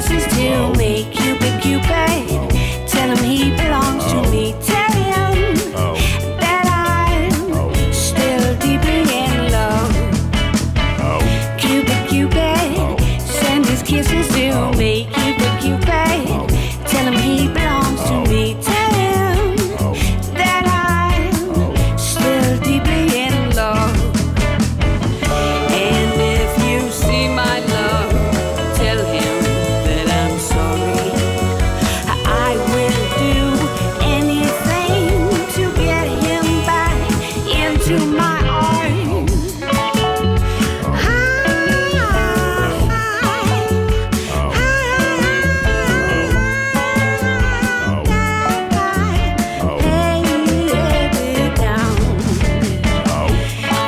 kisses to me. Cupid, Cupid, tell him he belongs to me. Tell him that I'm still deeply in love. Cupid, Cupid, send his kisses to me. Cupid, Cupid, tell him he belongs to me. Tell him that I'm still deeply in love. And if you see my love, tell him that I'm sorry. I will do anything to get him back into my arms.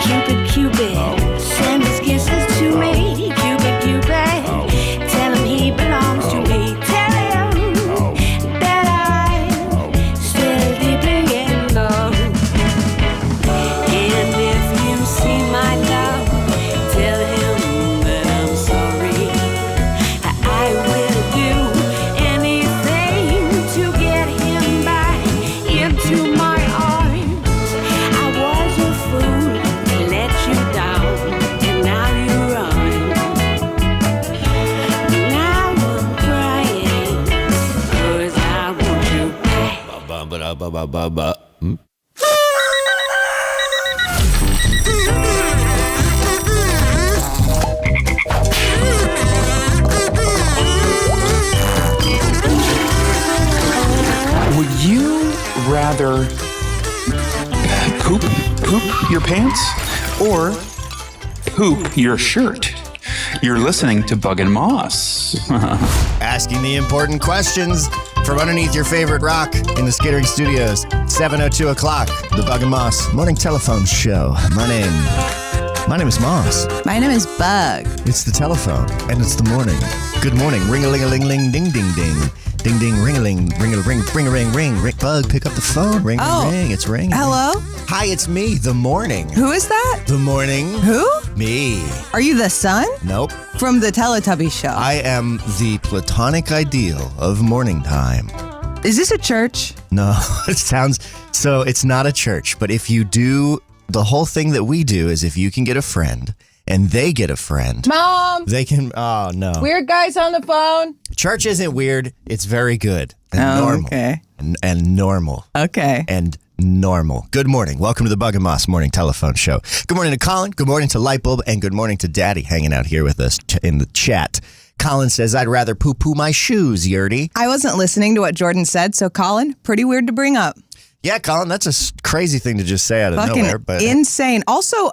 Cupid, Cupid, send his kisses to me. Cupid, Cupid, tell him he belongs to me. Tell him that I'm still deeply in love. And if you see my love, tell him that I'm sorry. I will do anything to get him back into my arms. I was a fool, let you down, and now you run. Now I'm crying, 'cause I want you back. Would you rather poop your pants or poop your shirt? You're listening to Bug and Moss. Asking the important questions from underneath your favorite rock in the Skittering Studios. 7:02 o'clock, the Bug and Moss morning telephone show. My name is Moss. My name is Bug. It's the telephone, and it's the morning. Good morning. Ring-a-ling-a-ling-ling, ding-ding-ding. Ding-ding, ring-a-ling, ring-a-ring, ring-a-ring-ring. Bug, pick up the phone. Ring-a-ring, it's ringing. Hello? Hi, it's me, the morning. Who is that? The morning. Who? Me. Are you the son? Nope. From the Teletubby show. I am the platonic ideal of morning time. Is this a church? No, it sounds... So it's not a church, but if you do... The whole thing that we do is if you can get a friend and they get a friend... Mom! They can... Oh, no. Weird guys on the phone? Church isn't weird. It's very good and normal. Okay. And normal. Okay. And normal. Good morning. Welcome to the Bug and Moss morning telephone show. Good morning to Colin. Good morning to Lightbulb. And good morning to Daddy hanging out here with us in the chat. Colin says, I'd rather poo-poo my shoes, Yurdy. I wasn't listening to what Jordan said, so Colin, pretty weird to bring up. Yeah, Colin, that's a crazy thing to just say out of Fucking nowhere. But insane. Also,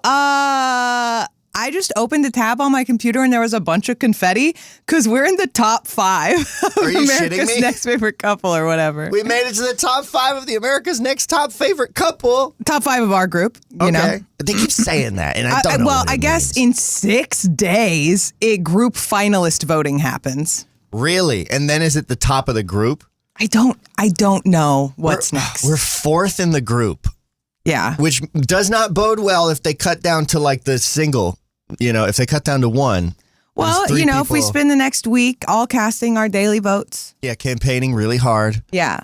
I just opened a tab on my computer and there was a bunch of confetti because we're in the top 5 of Are you shitting America's me? Next Favorite Couple or whatever. We made it to the top 5 of the America's Next Top Favorite Couple. Top 5 of our group, you know. They keep saying that, and I don't know Well, what it I guess means. in 6 days, group finalist voting happens. Really? And then is it the top of the group? I don't know what's next. We're 4th in the group, Yeah. which does not bode well if they cut down to like the single, if they cut down to 1. Well, there's 3 if we people- spend the next week all casting our daily votes. Yeah, campaigning really hard. Yeah.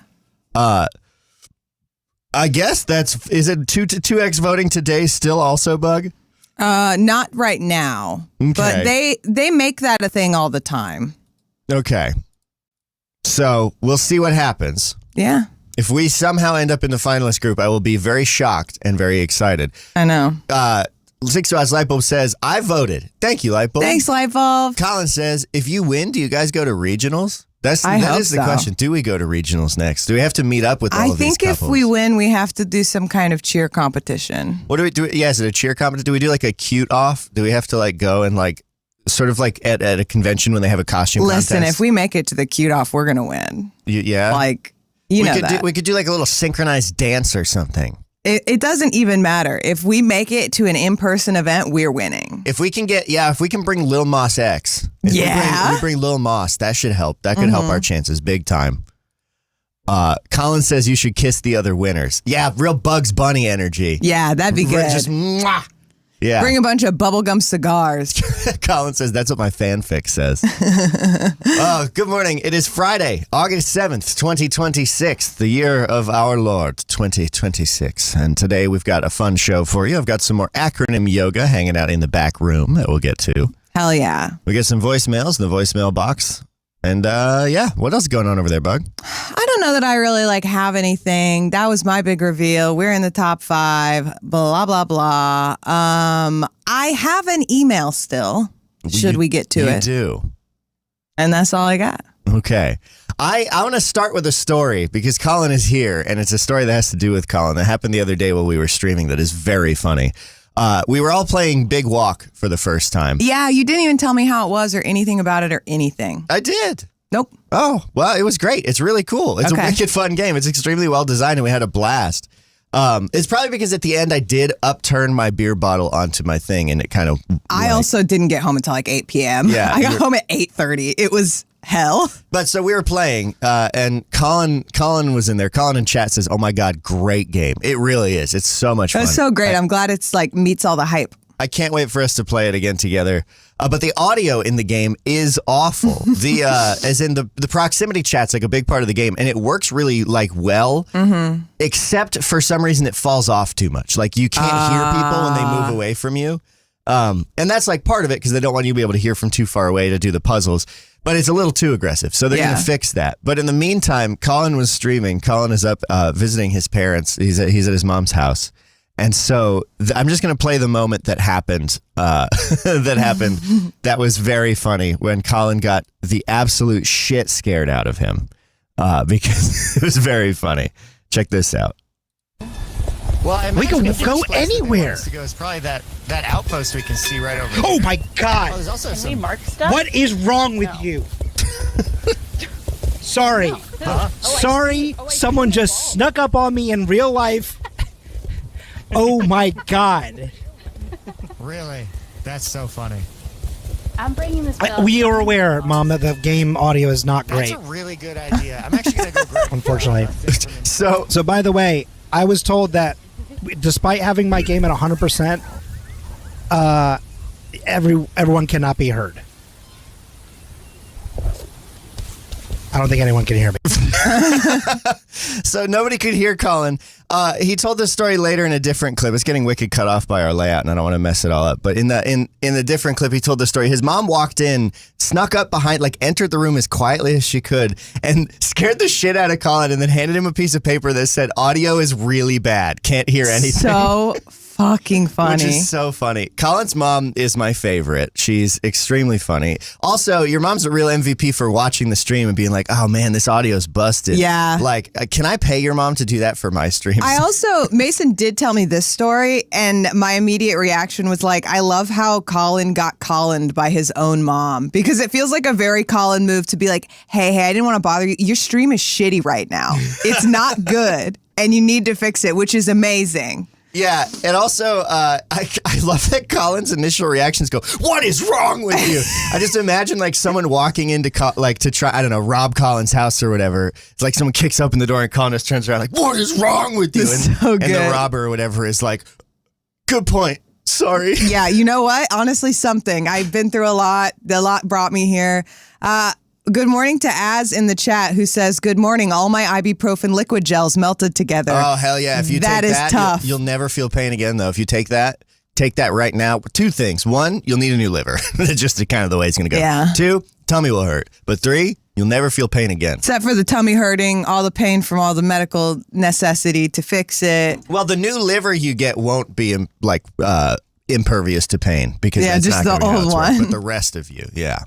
I guess is it 2x voting today still also, Bug? Not right now. Okay. But they make that a thing all the time. Okay. So we'll see what happens. Yeah. If we somehow end up in the finalist group, I will be very shocked and very excited. I know. 6 Hours Lightbulb says, I voted. Thank you, Lightbulb. Thanks, Lightbulb. Colin says, if you win, do you guys go to regionals? That hope is the so. question. Do we go to regionals next? Do we have to meet up with all of these I think couples? if we win, we have to do some kind of cheer competition. What do we do? Yeah, is it a cheer competition? Do we do like a cute off? Do we have to like go and like sort of like at a convention when they have a costume Listen, contest? if we make it to the cute off, we're going to win. Yeah? Like, you know could that. we could do like a little synchronized dance or something. It doesn't even matter. If we make it to an in-person event, we're winning. If we can bring Lil Moss X. If we bring Lil Moss, that should help. That could help our chances big time. Colin says you should kiss the other winners. Yeah, real Bugs Bunny energy. Yeah, that'd be good. Just mwah. Yeah. Bring a bunch of bubblegum cigars. Colin says that's what my fanfic says. Oh, good morning. It is Friday, August 7th, 2026, the year of our Lord, 2026. And today we've got a fun show for you. I've got some more acronym yoga hanging out in the back room that we'll get to. Hell yeah. We get some voicemails in the voicemail box. And yeah, what else is going on over there, Bug? I don't know that I really have anything. That was my big reveal. We're in the top 5, blah, blah, blah. I have an email still. Should we get to it? You do. And that's all I got. Okay. I want to start with a story because Colin is here, and it's a story that has to do with Colin that happened the other day while we were streaming that is very funny. We were all playing Big Walk for the first time. Yeah, you didn't even tell me how it was or anything about it or anything. I did. Nope. Oh, well, it was great. It's really cool. It's a wicked fun game. It's extremely well designed, and we had a blast. It's probably because at the end I did upturn my beer bottle onto my thing, and it kind of... I also didn't get home until 8 p.m. Yeah, I got home at 8:30. It was hell. But so we were playing, and Colin was in there. Colin in chat says, "Oh my God, great game! It really is. It's so much fun. It's so great. I'm glad it's meets all the hype. I can't wait for us to play it again together. But the audio in the game is awful. As in the proximity chat's a big part of the game, and it works really well. Mm-hmm. Except for some reason it falls off too much. You can't hear people when they move away from you. And that's part of it because they don't want you to be able to hear from too far away to do the puzzles. But it's a little too aggressive, so they're going to fix that. But in the meantime, Colin was streaming. Colin is up visiting his parents. He's at his mom's house. And so I'm just going to play the moment that happened. That was very funny when Colin got the absolute shit scared out of him because it was very funny. Check this out. Well, we can go anywhere. It's probably that outpost we can see right over there. Oh my God! There's also Can we mark stuff? What is wrong with you? Sorry. Sorry, someone just snuck up on me in real life. Oh my God. Really? That's so funny. I'm bringing this bell. We are aware, Mom, that the game audio is not great. That's a really good idea. I'm actually going to go grab Unfortunately. So by the way, I was told that despite having my game at 100%, everyone cannot be heard. I don't think anyone can hear me. So nobody could hear Colin. He told this story later in a different clip. It's getting wicked cut off by our layout, and I don't want to mess it all up. But in the different clip, he told the story. His mom walked in, snuck up behind, entered the room as quietly as she could, and scared the shit out of Colin, and then handed him a piece of paper that said, "Audio is really bad. Can't hear anything." So fucking funny. Which is so funny. Colin's mom is my favorite. She's extremely funny. Also, your mom's a real MVP for watching the stream and being like, "Oh man, this audio's busted." Yeah. Can I pay your mom to do that for my streams? Mason did tell me this story, and my immediate reaction was I love how Colin got Colined by his own mom, because it feels like a very Colin move to be like, hey, I didn't want to bother you. Your stream is shitty right now. It's not good, and you need to fix it, which is amazing. Yeah, and also, I love that Colin's initial reactions go, "What is wrong with you?" I just imagine someone walking into to try, I don't know, rob Colin's house or whatever. It's like someone kicks open the door and Colin just turns around "What is wrong with you?" And the robber or whatever is like, "Good point. Sorry." Yeah, you know what? Honestly, something. I've been through a lot. The lot brought me here. Good morning to Az in the chat, who says, "Good morning. All my ibuprofen liquid gels melted together." Oh, hell yeah. If you that take is that, tough. you'll never feel pain again, though. If you take that right now. 2 things. 1, you'll need a new liver. That's just kind of the way it's going to go. Yeah. 2, tummy will hurt. But 3, you'll never feel pain again. Except for the tummy hurting, all the pain from all the medical necessity to fix it. Well, the new liver you get won't be impervious to pain because that's just not the gonna be how old it's one. worked, but the rest of you, yeah.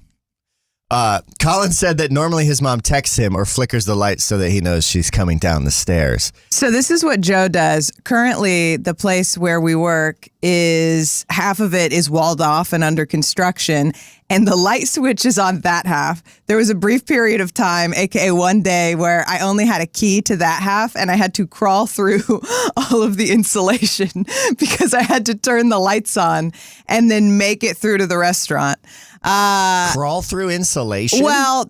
Colin said that normally his mom texts him or flickers the lights so that he knows she's coming down the stairs. So this is what Joe does. Currently, the place where we work is half of it is walled off and under construction, and the light switch is on that half. There was a brief period of time, aka one day, where I only had a key to that half, and I had to crawl through all of the insulation because I had to turn the lights on and then make it through to the restaurant. Crawl through insulation? Well,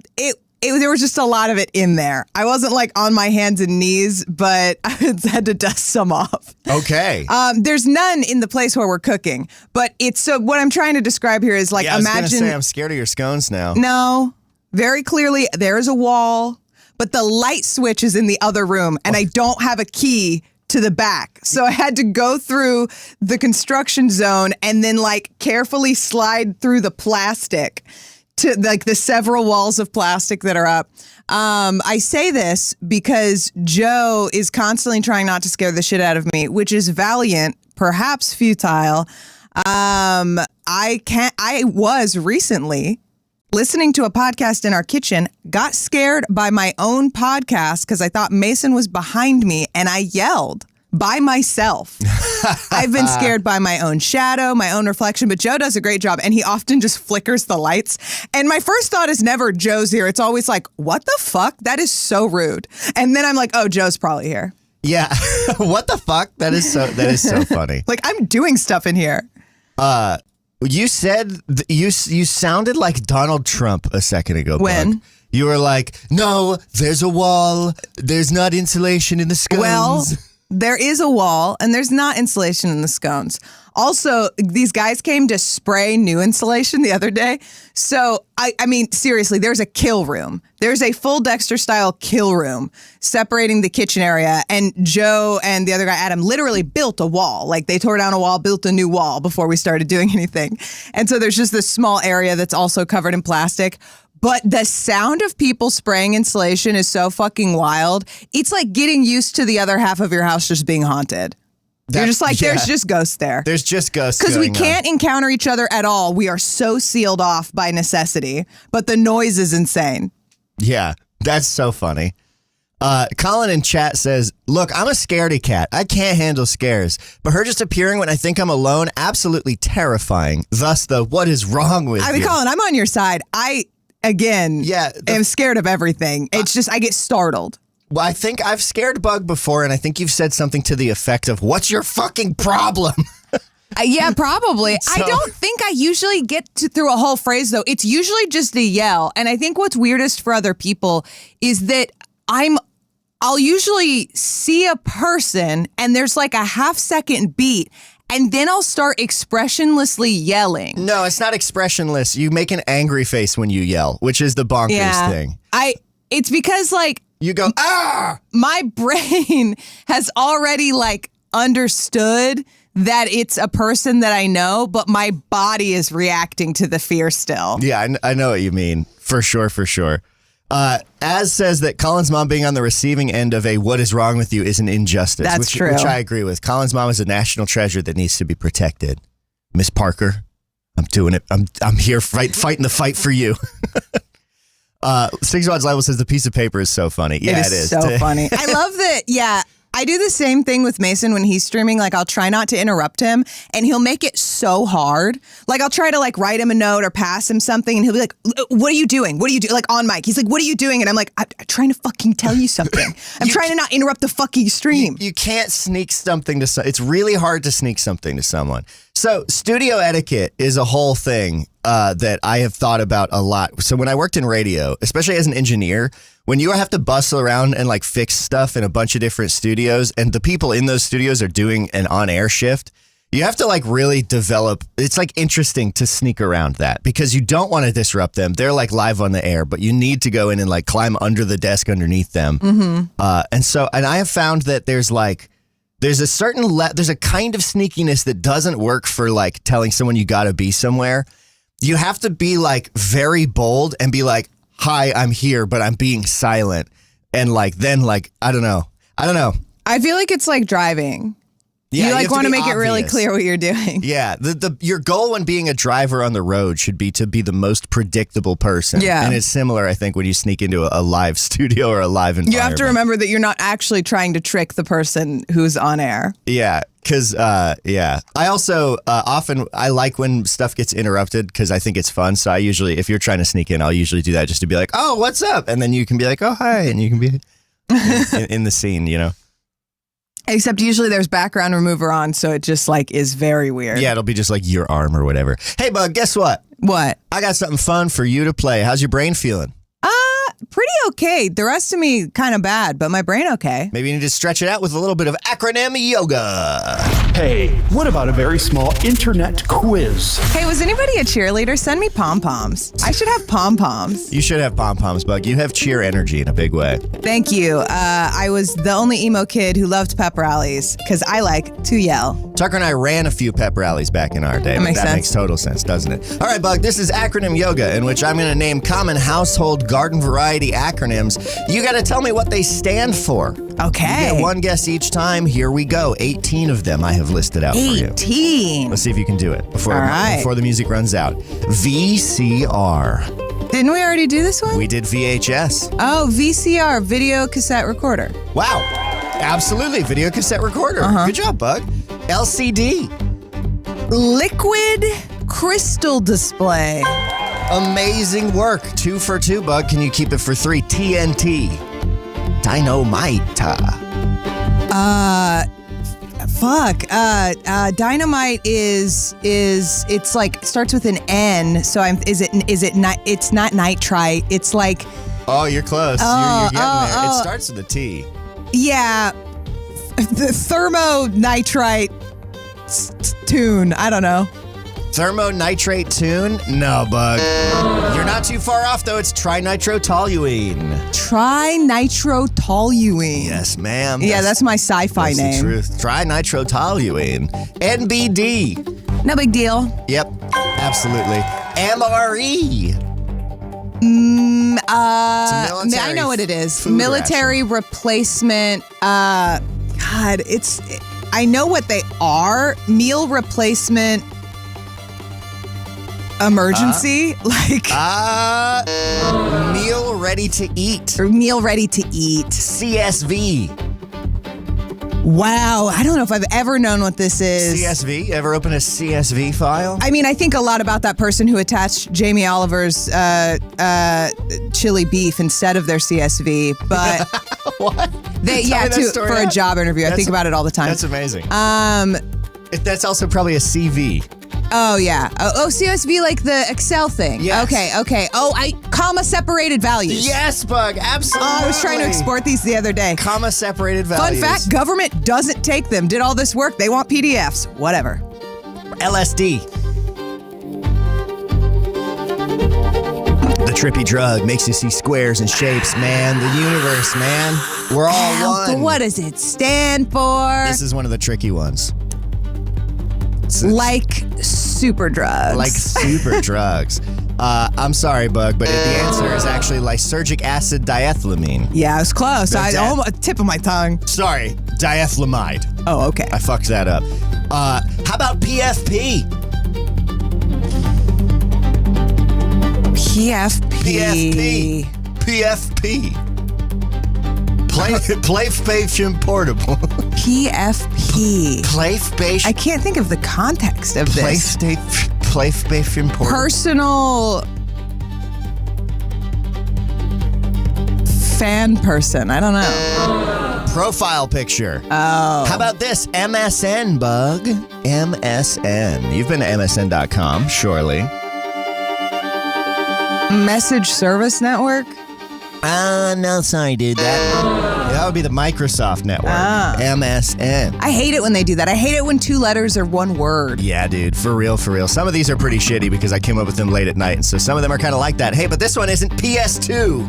there was just a lot of it in there. I wasn't like on my hands and knees, but I had to dust some off. Okay. There's none in the place where we're cooking, but it's so what I'm trying to describe here is like, I was gonna imagine. say, I'm scared of your scones now. No, very clearly there's a wall, but the light switch is in the other room and I don't have a key to the back. So I had to go through the construction zone and then like carefully slide through the plastic to like the several walls of plastic that are up. I say this because Joe is constantly trying not to scare the shit out of me, which is valiant, perhaps futile. I was recently listening to a podcast in our kitchen, got scared by my own podcast because I thought Mason was behind me and I yelled by myself. I've been scared by my own shadow, my own reflection, but Joe does a great job and he often just flickers the lights. And my first thought is never Joe's here. It's always like, what the fuck? That is so rude. And then I'm like, oh, Joe's probably here. Yeah. What the fuck? That is so funny. Like I'm doing stuff in here. You said you sounded like Donald Trump a second ago. When? Bug. You were like, no, there's a wall. There's not insulation in the scones. Well, there is a wall and there's not insulation in the scones. Also, these guys came to spray new insulation the other day. So, I mean, seriously, there's a kill room. There's a full Dexter-style kill room separating the kitchen area. And Joe and the other guy, Adam, literally built a wall. Like, they tore down a wall, built a new wall before we started doing anything. And so there's just this small area that's also covered in plastic. But the sound of people spraying insulation is so fucking wild. It's like getting used to the other half of your house just being haunted. You're just like, there's just ghosts there. There's just ghosts because we going can't encounter each other at all. We are so sealed off by necessity. But the noise is insane. Yeah, that's so funny. Colin in chat says, look, I'm a scaredy cat. I can't handle scares. But her just appearing when I think I'm alone, absolutely terrifying. Thus, what is wrong with you? Colin, I'm on your side. Am scared of everything. It's just, I get startled. Well, I think I've scared Bug before, and I think you've said something to the effect of, what's your fucking problem? Yeah, probably. I don't think I usually get through a whole phrase, though. It's usually just a yell. And I think what's weirdest for other people is that I'll usually see a person, and there's like a half-second beat, and then I'll start expressionlessly yelling. No, it's not expressionless. You make an angry face when you yell, which is the bonkers thing. It's because, like, you go, ah! My brain has already, like, understood that it's a person that I know, but my body is reacting to the fear still. Yeah, I know what you mean. For sure, for sure. Az says that Colin's mom being on the receiving end of a what is wrong with you is an injustice. That's true. Which I agree with. Colin's mom is a national treasure that needs to be protected. Miss Parker, I'm doing it. I'm here fighting the fight for you. Six Rods Liable says the piece of paper is so funny. Yeah, it is. So funny. I love that. Yeah. I do the same thing with Mason when he's streaming. Like, I'll try not to interrupt him, and he'll make it so hard. Like, I'll try to, like, write him a note or pass him something, and he'll be like, what are you doing? What are you doing? Like, on mic. He's like, what are you doing? And I'm like, I'm trying to fucking tell you something. I'm trying to not interrupt the fucking stream. You can't sneak something to someone. It's really hard to sneak something to someone. So, studio etiquette is a whole thing that I have thought about a lot. So, when I worked in radio, especially as an engineer, when you have to bustle around and like fix stuff in a bunch of different studios and the people in those studios are doing an on-air shift, you have to like really develop. It's like interesting to sneak around that because you don't want to disrupt them. They're like live on the air, but you need to go in and like climb under the desk underneath them. Mm-hmm. And I have found that there's a certain there's a kind of sneakiness that doesn't work for like telling someone you got to be somewhere. You have to be like very bold and be like, hi, I'm here, but I'm being silent. And like, then like, I don't know. I feel like it's like driving. Yeah, you like want to make obvious. it really clear what you're doing. Yeah. Your goal when being a driver on the road should be to be the most predictable person. Yeah. And it's similar, I think, when you sneak into a live studio or a live environment. You have to remember that you're not actually trying to trick the person who's on air. Yeah. Because, I also often, I like when stuff gets interrupted because I think it's fun. So I usually, if you're trying to sneak in, I'll usually do that just to be like, oh, what's up? And then you can be like, oh, hi. And you can be in the scene, you know? Except usually there's background remover on, so it just like is very weird. Yeah, it'll be just like your arm or whatever. Hey, Bug, guess what? What? I got something fun for you to play. How's your brain feeling? Pretty okay. The rest of me kind of bad, but my brain okay. Maybe you need to stretch it out with a little bit of acronym yoga. Hey, what about a very small internet quiz? Hey, was anybody a cheerleader? Send me pom-poms. I should have pom-poms. You should have pom-poms, Bug. You have cheer energy in a big way. Thank you. I was the only emo kid who loved pep rallies because I like to yell. Tucker and I ran a few pep rallies back in our day. That Makes total sense, doesn't it? All right, Bug, this is acronym yoga, in which I'm going to name common household garden variety acronyms. You got to tell me what they stand for. Okay. You get one guess each time. Here we go. 18 of them I have listed out for you. 18. Let's see if you can do it before All right. the music runs out. VCR. Didn't we already do this one? We did VHS. Oh, VCR, video cassette recorder. Wow. Absolutely. Video cassette recorder. Good job, Bug. LCD. Liquid crystal display. Amazing work. 2 for 2, Bug. Can you keep it for 3? TNT. Dynamite. Dynamite is it's like starts with an N. So it's not nitrite. It's like Oh, you're close. You're getting there. It starts with a T. yeah, the thermonitrite tune. I don't know. Thermonitrate tune? No, Bug. You're not too far off, though. It's trinitrotoluene. Trinitrotoluene. Yes, ma'am. Yeah, that's my sci-fi that's name. the truth. Trinitrotoluene. NBD. No big deal. Yep, absolutely. MRE. I know what it is. food Military replacement. God, I know what they are. Meal replacement emergency, Meal ready to eat. or meal ready to eat. CSV. Wow, I don't know if I've ever known what this is. CSV? Ever open a CSV file? I mean, I think a lot about that person who attached Jamie Oliver's chili beef instead of their CSV, but What? for a out. job interview. I think about it all the time. That's amazing. That's also probably a CV. Oh yeah. Oh, CSV like the Excel thing. Yes. Okay. Oh, comma separated values. Yes, Bug. Absolutely. Oh, I was trying to export these the other day. Comma separated Fun values. fact, government doesn't take them. Did all this work. They want PDFs. Whatever. LSD. The trippy drug makes you see squares and shapes, man. The universe, man. We're all one. But what does it stand for? This is one of the tricky ones. Like super drugs. Like super drugs. I'm sorry, Bug, but the answer is actually lysergic acid diethylamine. Yeah, it was close. Tip of my tongue. Sorry, diethylamide. Oh, okay. I fucked that up. How about PFP? PFP. PFP. PlayStation Portable. PFP. PlayStation. I can't think of the context of this. PlayStation Portable. Personal fan person. I don't know. Profile picture. Oh. How about this? MSN, Bug. MSN. You've been to MSN.com, surely. Message service network? No, sorry, dude. That would be the Microsoft network. MSN. I hate it when they do that. I hate it when 2 letters are 1 word. Yeah, dude. For real, for real. Some of these are pretty shitty because I came up with them late at night, and so some of them are kind of like that. Hey, but this one isn't. PS2.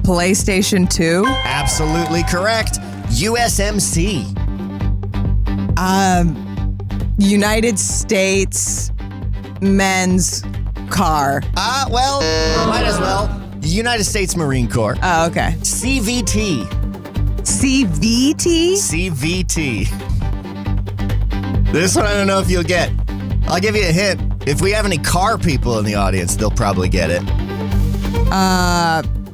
PlayStation 2? Absolutely correct. USMC. United States men's car. Well, might as well. United States Marine Corps. Oh, okay. CVT. CVT? CVT. This one I don't know if you'll get. I'll give you a hint. If we have any car people in the audience, they'll probably get it.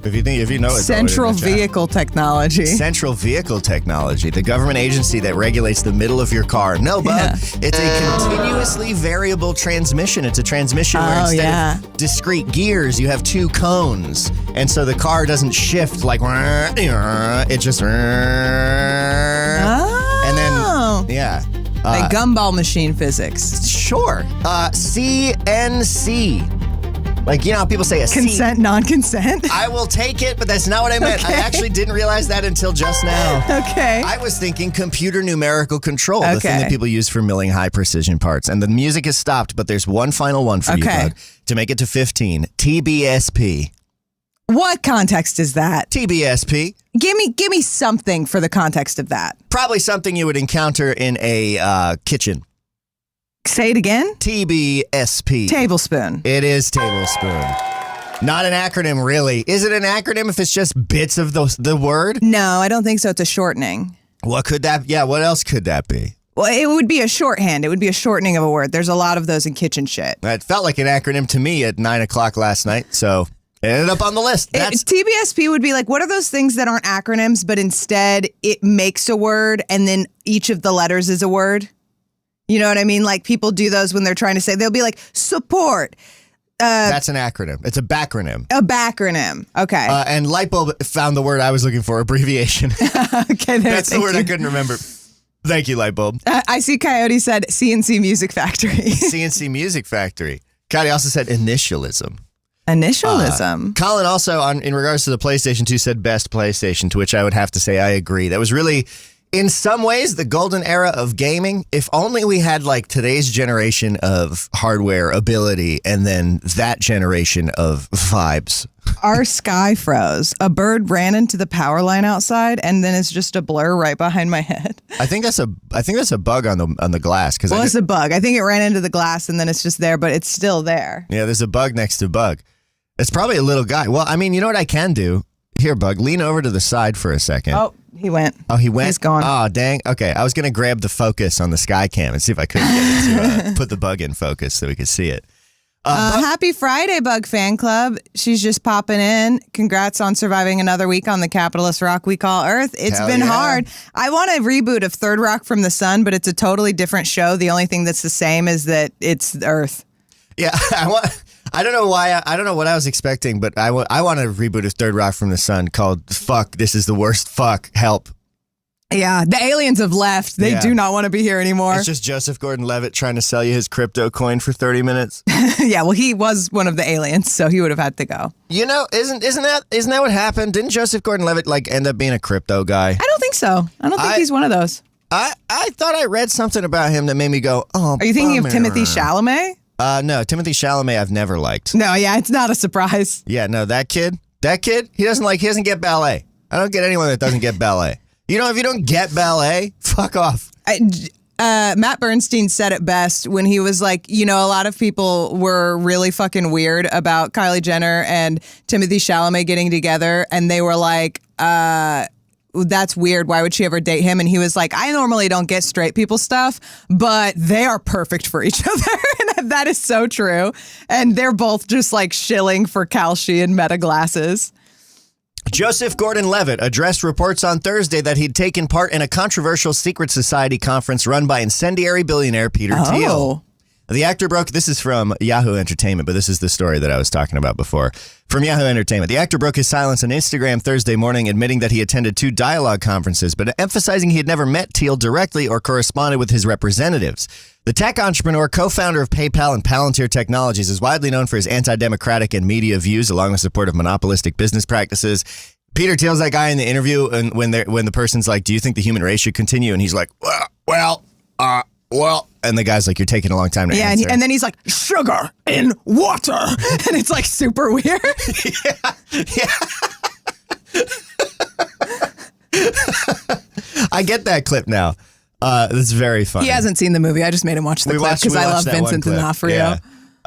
If you know it. Central Vehicle Technology. Central Vehicle Technology, the government agency that regulates the middle of your car. No, Bug. Yeah. It's a continuously variable transmission. It's a transmission where instead of discrete gears, you have 2 cones. And so the car doesn't shift like, it just, and then, yeah. Like gumball machine physics. Sure. CNC. Like, you know how people say a C? Consent, non-consent. I will take it, but that's not what I meant. I actually didn't realize that until just now. Okay. I was thinking computer numerical control, the thing that people use for milling high precision parts. And the music has stopped, but there's one final one for you, Bug, to make it to 15. TBSP. What context is that? TBSP. Give me something for the context of that. Probably something you would encounter in a kitchen. Say it again. TBSP. Tablespoon. It is tablespoon. Not an acronym, really. Is it an acronym if it's just bits of the word? No, I don't think so. It's a shortening. What could that? Yeah, what else could that be? Well, it would be a shorthand. It would be a shortening of a word. There's a lot of those in kitchen shit. It felt like an acronym to me at 9 o'clock last night, so it ended up on the list. TBSP would be like, what are those things that aren't acronyms, but instead it makes a word and then each of the letters is a word? You know what I mean? Like people do those when they're trying to say, they'll be like, support. That's an acronym. It's a backronym. A backronym. Okay. And Lightbulb found the word I was looking for, abbreviation. Okay, That's the word I couldn't remember. Thank you, Lightbulb. I see Coyote said CNC Music Factory. CNC Music Factory. Coyote also said initialism. Initialism. Colin also, in regards to the PlayStation 2, said best PlayStation, to which I would have to say I agree. That was really, in some ways, the golden era of gaming. If only we had like today's generation of hardware ability and then that generation of vibes. Our sky froze. A bird ran into the power line outside, and then it's just a blur right behind my head. I think that's a bug on the glass. Well, it's a bug. I think it ran into the glass, and then it's just there, but it's still there. Yeah, there's a bug next to bug. It's probably a little guy. Well, I mean, you know what I can do? Here, Bug, lean over to the side for a second. Oh, he went. Oh, he went? He's gone. Oh, dang. Okay, I was going to grab the focus on the sky cam and see if I could get it to put the bug in focus so we could see it. Happy Friday, Bug Fan Club. She's just popping in. Congrats on surviving another week on the capitalist rock we call Earth. It's Hell been yeah. hard. I want a reboot of Third Rock from the Sun, but it's a totally different show. The only thing that's the same is that it's Earth. Yeah, I don't know why. I don't know what I was expecting, but I want a reboot of Third Rock from the Sun called "Fuck, This Is the Worst Fuck, Help." Yeah, the aliens have left. They do not want to be here anymore. It's just Joseph Gordon-Levitt trying to sell you his crypto coin for 30 minutes. Yeah, well, he was one of the aliens, so he would have had to go. You know, isn't that what happened? Didn't Joseph Gordon-Levitt like end up being a crypto guy? I don't think so. I don't think he's one of those. I thought I read something about him that made me go, oh, Are you thinking bummer. of Timothy Chalamet? No, Timothy Chalamet I've never liked. No, yeah, it's not a surprise. Yeah, no, that kid, he doesn't get ballet. I don't get anyone that doesn't get ballet. You know, if you don't get ballet, fuck off. Matt Bernstein said it best when he was like, you know, a lot of people were really fucking weird about Kylie Jenner and Timothy Chalamet getting together. And they were like, that's weird. Why would she ever date him? And he was like, I normally don't get straight people stuff, but they are perfect for each other. And that is so true. And they're both just like shilling for Kalshi and Meta glasses. Joseph Gordon-Levitt addressed reports on Thursday that he'd taken part in a controversial secret society conference run by incendiary billionaire Peter Thiel. The actor this is from Yahoo Entertainment, but this is the story that I was talking about before. From Yahoo Entertainment, the actor broke his silence on Instagram Thursday morning, admitting that he attended 2 dialogue conferences, but emphasizing he had never met Thiel directly or corresponded with his representatives. The tech entrepreneur, co-founder of PayPal and Palantir Technologies, is widely known for his anti-democratic and media views, along with support of monopolistic business practices. Peter Thiel's that guy in the interview, and when the person's like, "Do you think the human race should continue?" and he's like, "Well," and the guy's like, "You're taking a long time to answer." And then he's like, "Sugar in water," and it's like super weird. Yeah. I get that clip now. That's very funny. He hasn't seen the movie. I just made him watch the clip because I love Vincent D'Onofrio.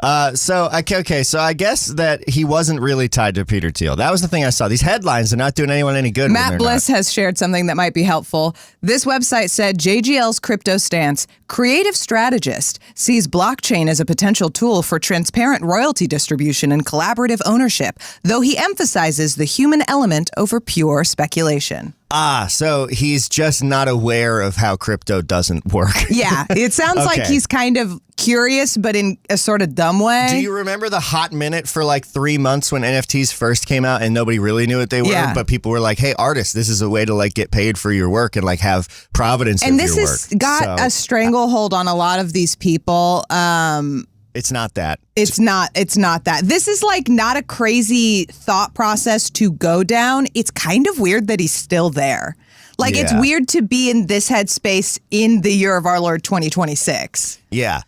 Yeah. So I guess that he wasn't really tied to Peter Thiel. That was the thing I saw. These headlines are not doing anyone any good. Matt Bliss has shared something that might be helpful. This website said JGL's crypto stance, creative strategist, sees blockchain as a potential tool for transparent royalty distribution and collaborative ownership, though he emphasizes the human element over pure speculation. So he's just not aware of how crypto doesn't work. Yeah, it sounds like he's kind of curious, but in a sort of dumb way. Do you remember the hot minute for like 3 months when NFTs first came out and nobody really knew what they were? Yeah. But people were like, hey, artists, this is a way to like get paid for your work and like have providence and of this your has work. got a stranglehold on a lot of these people. It's not that. It's not that. This is like not a crazy thought process to go down. It's kind of weird that he's still there. Like, it's Yeah. weird to be in this headspace in the year of our Lord 2026. Yeah.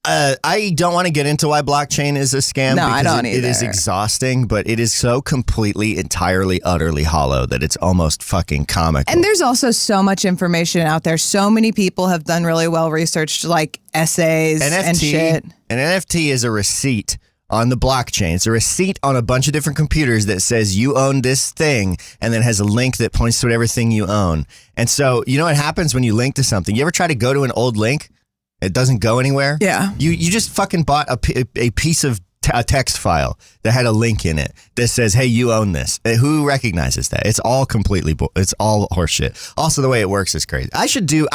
I don't want to get into why blockchain is a scam. No, I because don't it is either. exhausting, but it is so completely, entirely, utterly hollow that it's almost fucking comical. And there's also so much information out there. So many people have done really well researched, like essays and shit. An NFT is a receipt on the blockchain. It's a receipt on a bunch of different computers that says you own this thing and then has a link that points to whatever thing you own. And so, you know what happens when you link to something? You ever try to go to an old link? It doesn't go anywhere? Yeah. You just fucking bought a piece of a text file that had a link in it that says, hey, you own this. Who recognizes that? It's all completely, it's all horseshit. Also, the way it works is crazy. I should do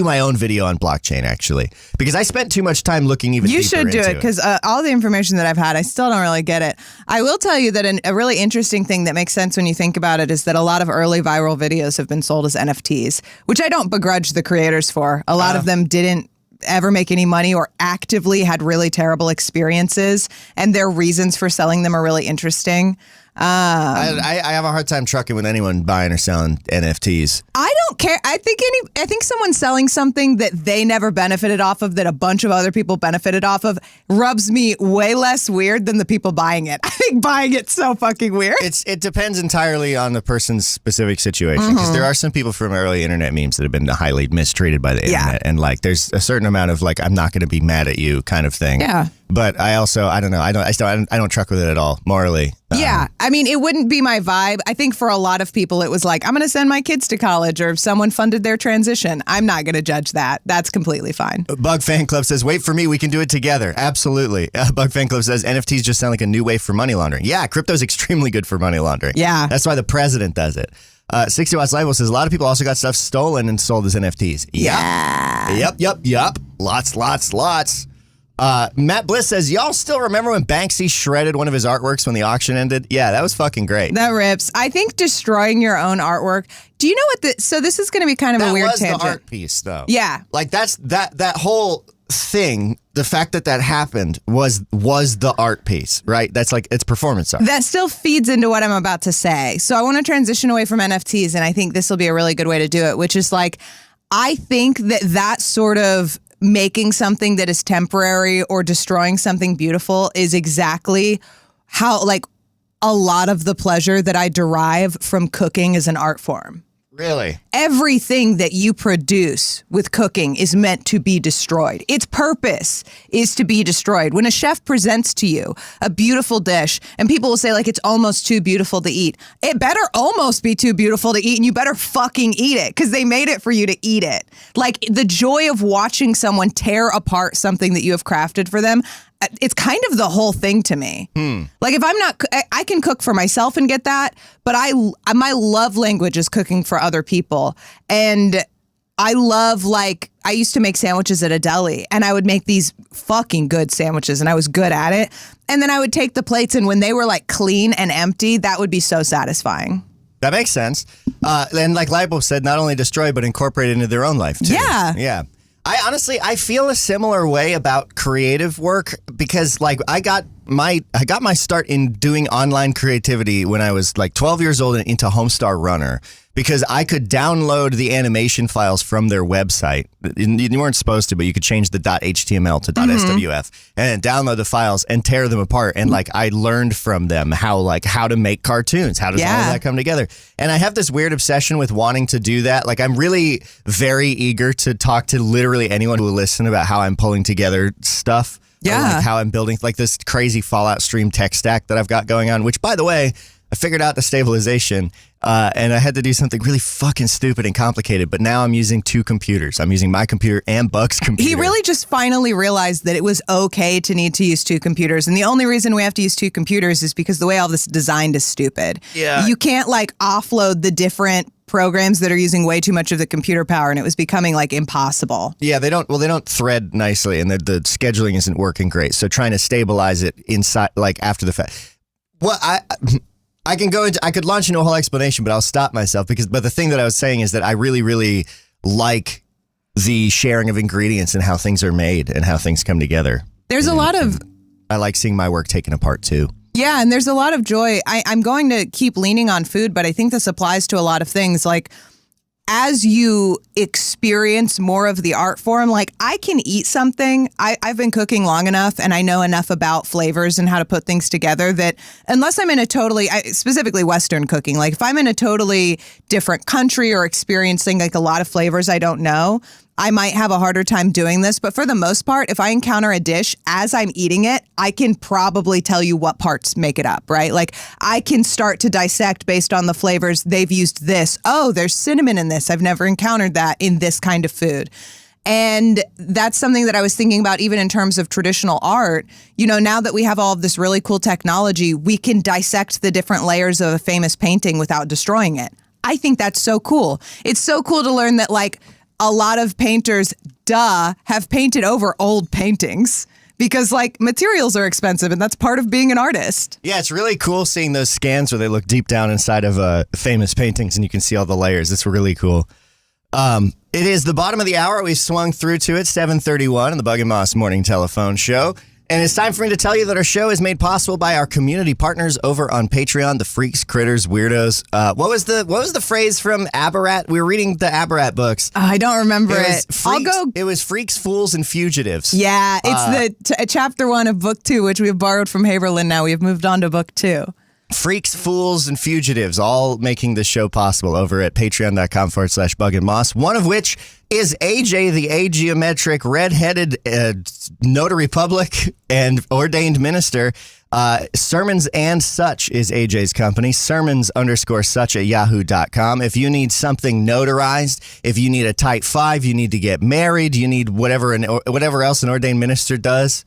my own video on blockchain, actually, because I spent too much time looking even You deeper should do into it because all the information that I've had, I still don't really get it. I will tell you that a really interesting thing that makes sense when you think about it is that a lot of early viral videos have been sold as NFTs, which I don't begrudge the creators for. A lot of them didn't ever make any money or actively had really terrible experiences, and their reasons for selling them are really interesting. I have a hard time trucking with anyone buying or selling NFTs. I don't care. I think someone selling something that they never benefited off of, that a bunch of other people benefited off of, rubs me way less weird than the people buying it. I think buying it's so fucking weird. It depends entirely on the person's specific situation, because there are some people from early internet memes that have been highly mistreated by the internet, and like there's a certain amount of like I'm not going to be mad at you kind of thing. Yeah. But I don't know. I don't truck with it at all morally. Yeah. I mean, it wouldn't be my vibe. I think for a lot of people, it was like, I'm going to send my kids to college, or if someone funded their transition. I'm not going to judge that. That's completely fine. Bug Fan Club says, wait for me, we can do it together. Absolutely. Bug Fan Club says, NFTs just sound like a new way for money laundering. Yeah, crypto's extremely good for money laundering. Yeah. That's why the president does it. 60 Watts Live says, a lot of people also got stuff stolen and sold as NFTs. Yep. Lots. Matt Bliss says, y'all still remember when Banksy shredded one of his artworks when the auction ended? Yeah, that was fucking great. That rips. I think destroying your own artwork. Do you know what so this is going to be kind of a weird tangent. That was the art piece, though. Yeah. Like that whole thing, the fact that happened was the art piece, right? That's like, it's performance art. That still feeds into what I'm about to say. So I want to transition away from NFTs, and I think this will be a really good way to do it, which is like, I think that sort of making something that is temporary or destroying something beautiful is exactly how, like, a lot of the pleasure that I derive from cooking as an art form. Really? Everything that you produce with cooking is meant to be destroyed. Its purpose is to be destroyed. When a chef presents to you a beautiful dish and people will say, like, it's almost too beautiful to eat, it better almost be too beautiful to eat, and you better fucking eat it because they made it for you to eat it. Like, the joy of watching someone tear apart something that you have crafted for them, it's kind of the whole thing to me. Like, if I'm not, I can cook for myself and get that, but my love language is cooking for other people. And I love, like, I used to make sandwiches at a deli, and I would make these fucking good sandwiches, and I was good at it. And then I would take the plates, and when they were like clean and empty, that would be so satisfying. That makes sense. And like Lipo said, not only destroy, but incorporate into their own life, too. Yeah. I feel a similar way about creative work because, like, I got my start in doing online creativity when I was like 12 years old and into Homestar Runner, because I could download the animation files from their website. You weren't supposed to, but you could change the .html to .swf and then download the files and tear them apart. And like, I learned from them how to make cartoons. How does all of that come together? And I have this weird obsession with wanting to do that. Like, I'm really very eager to talk to literally anyone who will listen about how I'm pulling together stuff. Yeah. Or like how I'm building like this crazy Fallout Stream tech stack that I've got going on, which, by the way, I figured out the stabilization and I had to do something really fucking stupid and complicated, but now I'm using two computers. I'm using my computer and Buck's computer. He really just finally realized that it was okay to need to use two computers. And the only reason we have to use two computers is because the way all this is designed is stupid. Yeah. You can't like offload the different programs that are using way too much of the computer power, and it was becoming like impossible. Yeah, they don't thread nicely, and the scheduling isn't working great. So trying to stabilize it inside, like after the fact. Well, I could launch into a whole explanation, but I'll stop myself but the thing that I was saying is that I really, really like the sharing of ingredients and how things are made and how things come together. There's a lot of I like seeing my work taken apart too. Yeah, and there's a lot of joy. I'm going to keep leaning on food, but I think this applies to a lot of things. Like, as you experience more of the art form, like I can eat something. I've been cooking long enough and I know enough about flavors and how to put things together that unless I'm in a specifically Western cooking, like if I'm in a totally different country or experiencing like a lot of flavors I don't know, I might have a harder time doing this. But for the most part, if I encounter a dish as I'm eating it, I can probably tell you what parts make it up, right? Like I can start to dissect based on the flavors. They've used this. Oh, there's cinnamon in this. I've never encountered that in this kind of food. And that's something that I was thinking about even in terms of traditional art. You know, now that we have all of this really cool technology, we can dissect the different layers of a famous painting without destroying it. I think that's so cool. It's so cool to learn that like a lot of painters, have painted over old paintings because like materials are expensive and that's part of being an artist. Yeah, it's really cool seeing those scans where they look deep down inside of famous paintings and you can see all the layers. It's really cool. It is the bottom of the hour. We've swung through to it, 7:31 on the Bug and Moss Morning Telephone Show. And it's time for me to tell you that our show is made possible by our community partners over on Patreon, the Freaks, Critters, Weirdos. What was the phrase from Abarat? We were reading the Abarat books. I don't remember it. It was Freaks, Fools, and Fugitives. Yeah, it's chapter 1 of book 2, which we've borrowed from Haberlin now. We've moved on to book 2. Freaks, Fools, and Fugitives, all making this show possible over at patreon.com/Bug and Moss, one of which is AJ, the ageometric, redheaded notary public and ordained minister. Sermons and Such is AJ's company, sermons_such at yahoo.com. If you need something notarized, if you need a type 5, you need to get married, you need whatever else an ordained minister does.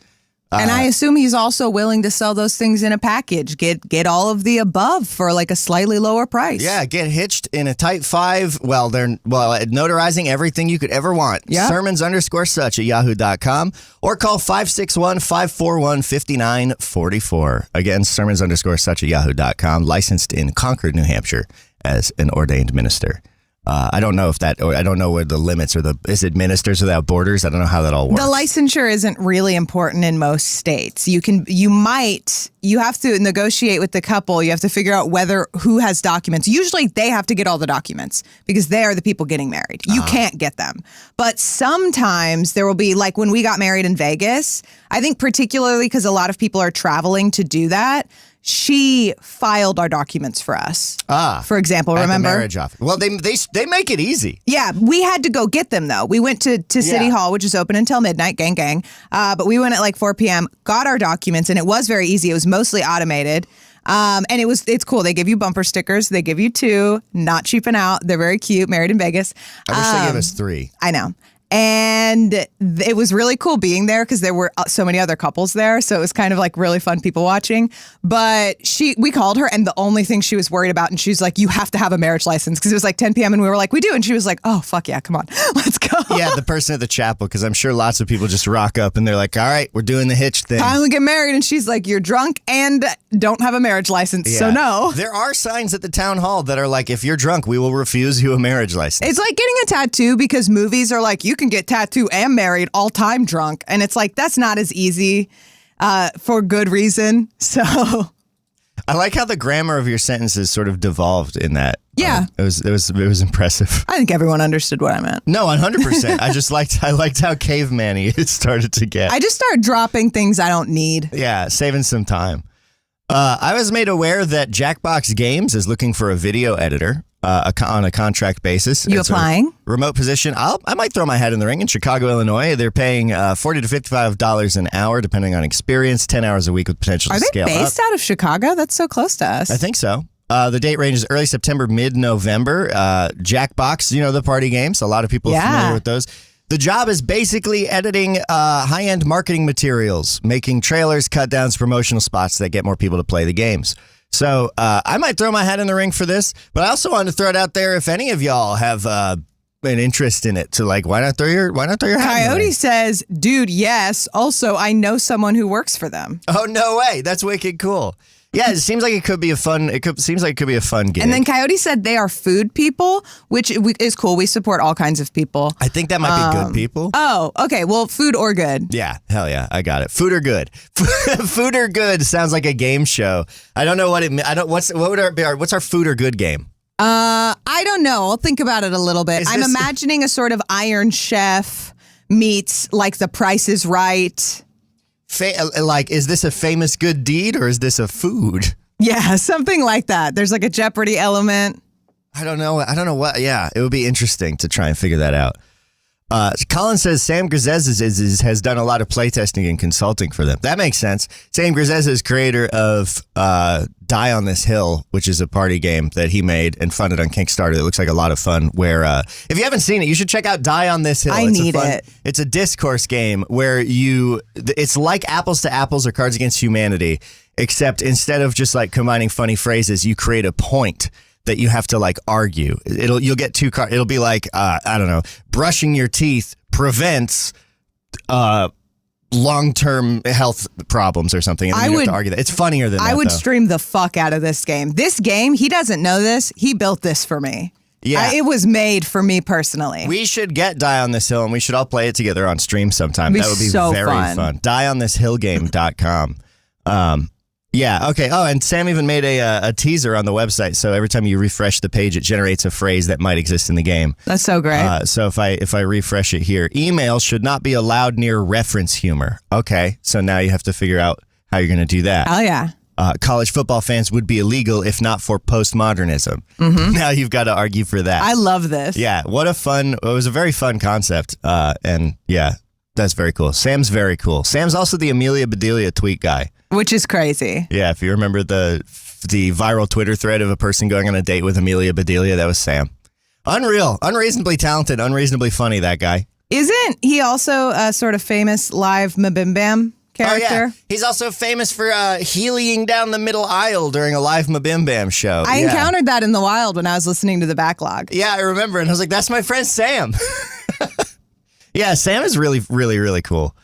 And I assume he's also willing to sell those things in a package. Get all of the above for like a slightly lower price. Yeah, get hitched in a type 5. Well, they're notarizing everything you could ever want. Yeah. Sermons_such at yahoo.com or call 561-541-5944. Again, sermons_such at yahoo.com, licensed in Concord, New Hampshire as an ordained minister. I don't know where the limits is it Ministers Without Borders? I don't know how that all works. The licensure isn't really important in most states. You have to negotiate with the couple. You have to figure out who has documents. Usually they have to get all the documents because they are the people getting married. You can't get them. But sometimes there will be, like when we got married in Vegas, I think particularly because a lot of people are traveling to do that, she filed our documents for us. For example, remember? At the marriage office. Well, they make it easy. Yeah, we had to go get them, though. We went to City Hall, which is open until midnight, gang. But we went at like 4 p.m., got our documents, and it was very easy. It was mostly automated. And it's cool. They give you bumper stickers. They give you 2, not cheaping out. They're very cute, married in Vegas. I wish they gave us 3. I know. And it was really cool being there because there were so many other couples there. So it was kind of like really fun people watching. But we called her and the only thing she was worried about, and she's like, you have to have a marriage license because it was like 10 p.m. and we were like, we do. And she was like, oh, fuck yeah, come on, let's go. Yeah, the person at the chapel, because I'm sure lots of people just rock up and they're like, all right, we're doing the hitch thing. Time to get married. And she's like, you're drunk and don't have a marriage license. Yeah. So no. There are signs at the town hall that are like, if you're drunk, we will refuse you a marriage license. It's like getting a tattoo because movies are like, you can get tattoo and married all time drunk. And it's like, that's not as easy for good reason. So I like how the grammar of your sentences sort of devolved in that. Yeah. It was impressive. I think everyone understood what I meant. No, 100%. I liked how caveman-y it started to get. I just started dropping things I don't need. Yeah, saving some time. I was made aware that Jackbox Games is looking for a video editor on a contract basis. You it's applying? Remote position. I might throw my hat in the ring in Chicago, Illinois. They're paying $40 to $55 an hour, depending on experience, 10 hours a week with potential to scale up. Are they based out of Chicago? That's so close to us. I think so. The date range is early September, mid-November. Jackbox, the party games. A lot of people are familiar with those. The job is basically editing high-end marketing materials, making trailers, cut-downs, promotional spots that get more people to play the games. So I might throw my hat in the ring for this, but I also wanted to throw it out there if any of y'all have an interest in it. To like, why not throw your hat in the ring? Coyote says, dude, yes. Also, I know someone who works for them. Oh, no way. That's wicked cool. Yeah, it seems like it could be a fun. Seems like it could be a fun game. And then Coyote said they are food people, which is cool. We support all kinds of people. I think that might be good people. Oh, okay. Well, food or good. Yeah, hell yeah, I got it. Food or good? Food or good sounds like a game show. I don't know what it. I don't. What's our food or good game? I don't know. I'll think about it a little bit. I'm imagining a sort of Iron Chef meets like The Price is Right. Like, is this a famous good deed or is this a food? Yeah, something like that. There's like a Jeopardy element. I don't know what. Yeah, it would be interesting to try and figure that out. Colin says Sam Grzez has done a lot of playtesting and consulting for them. That makes sense. Sam Grzez is creator of Die on This Hill, which is a party game that he made and funded on Kickstarter. It looks like a lot of fun. Where if you haven't seen it, you should check out Die on This Hill. It's a discourse game where it's like Apples to Apples or Cards Against Humanity, except instead of just like combining funny phrases, you create a point that you have to like argue. You'll get two cards. It'll be like I don't know, brushing your teeth prevents long-term health problems or something. And then you have to argue that. It's funnier than that. I would though. stream the fuck out of this game. This game, he doesn't know this. He built this for me. Yeah, it was made for me personally. We should get Die on This Hill and we should all play it together on stream sometime. That would be so very fun. DieOnThisHillGame.com. Yeah, okay. Oh, and Sam even made a teaser on the website, so every time you refresh the page, it generates a phrase that might exist in the game. That's so great. So if I refresh it here, email should not be allowed near reference humor. Okay, so now you have to figure out how you're going to do that. Hell yeah. College football fans would be illegal if not for postmodernism. Mm-hmm. Now you've got to argue for that. I love this. Yeah, it was a very fun concept, and yeah, that's very cool. Sam's very cool. Sam's also the Amelia Bedelia tweet guy. Which is crazy. Yeah, if you remember the viral Twitter thread of a person going on a date with Amelia Bedelia, that was Sam. Unreal. Unreasonably talented, unreasonably funny, that guy. Isn't he also a sort of famous live Mabim character? Oh, yeah. He's also famous for heelying down the middle aisle during a live Mabim Bam show. I encountered that in the wild when I was listening to the backlog. Yeah, I remember. And I was like, that's my friend Sam. Yeah, Sam is really, really, really cool.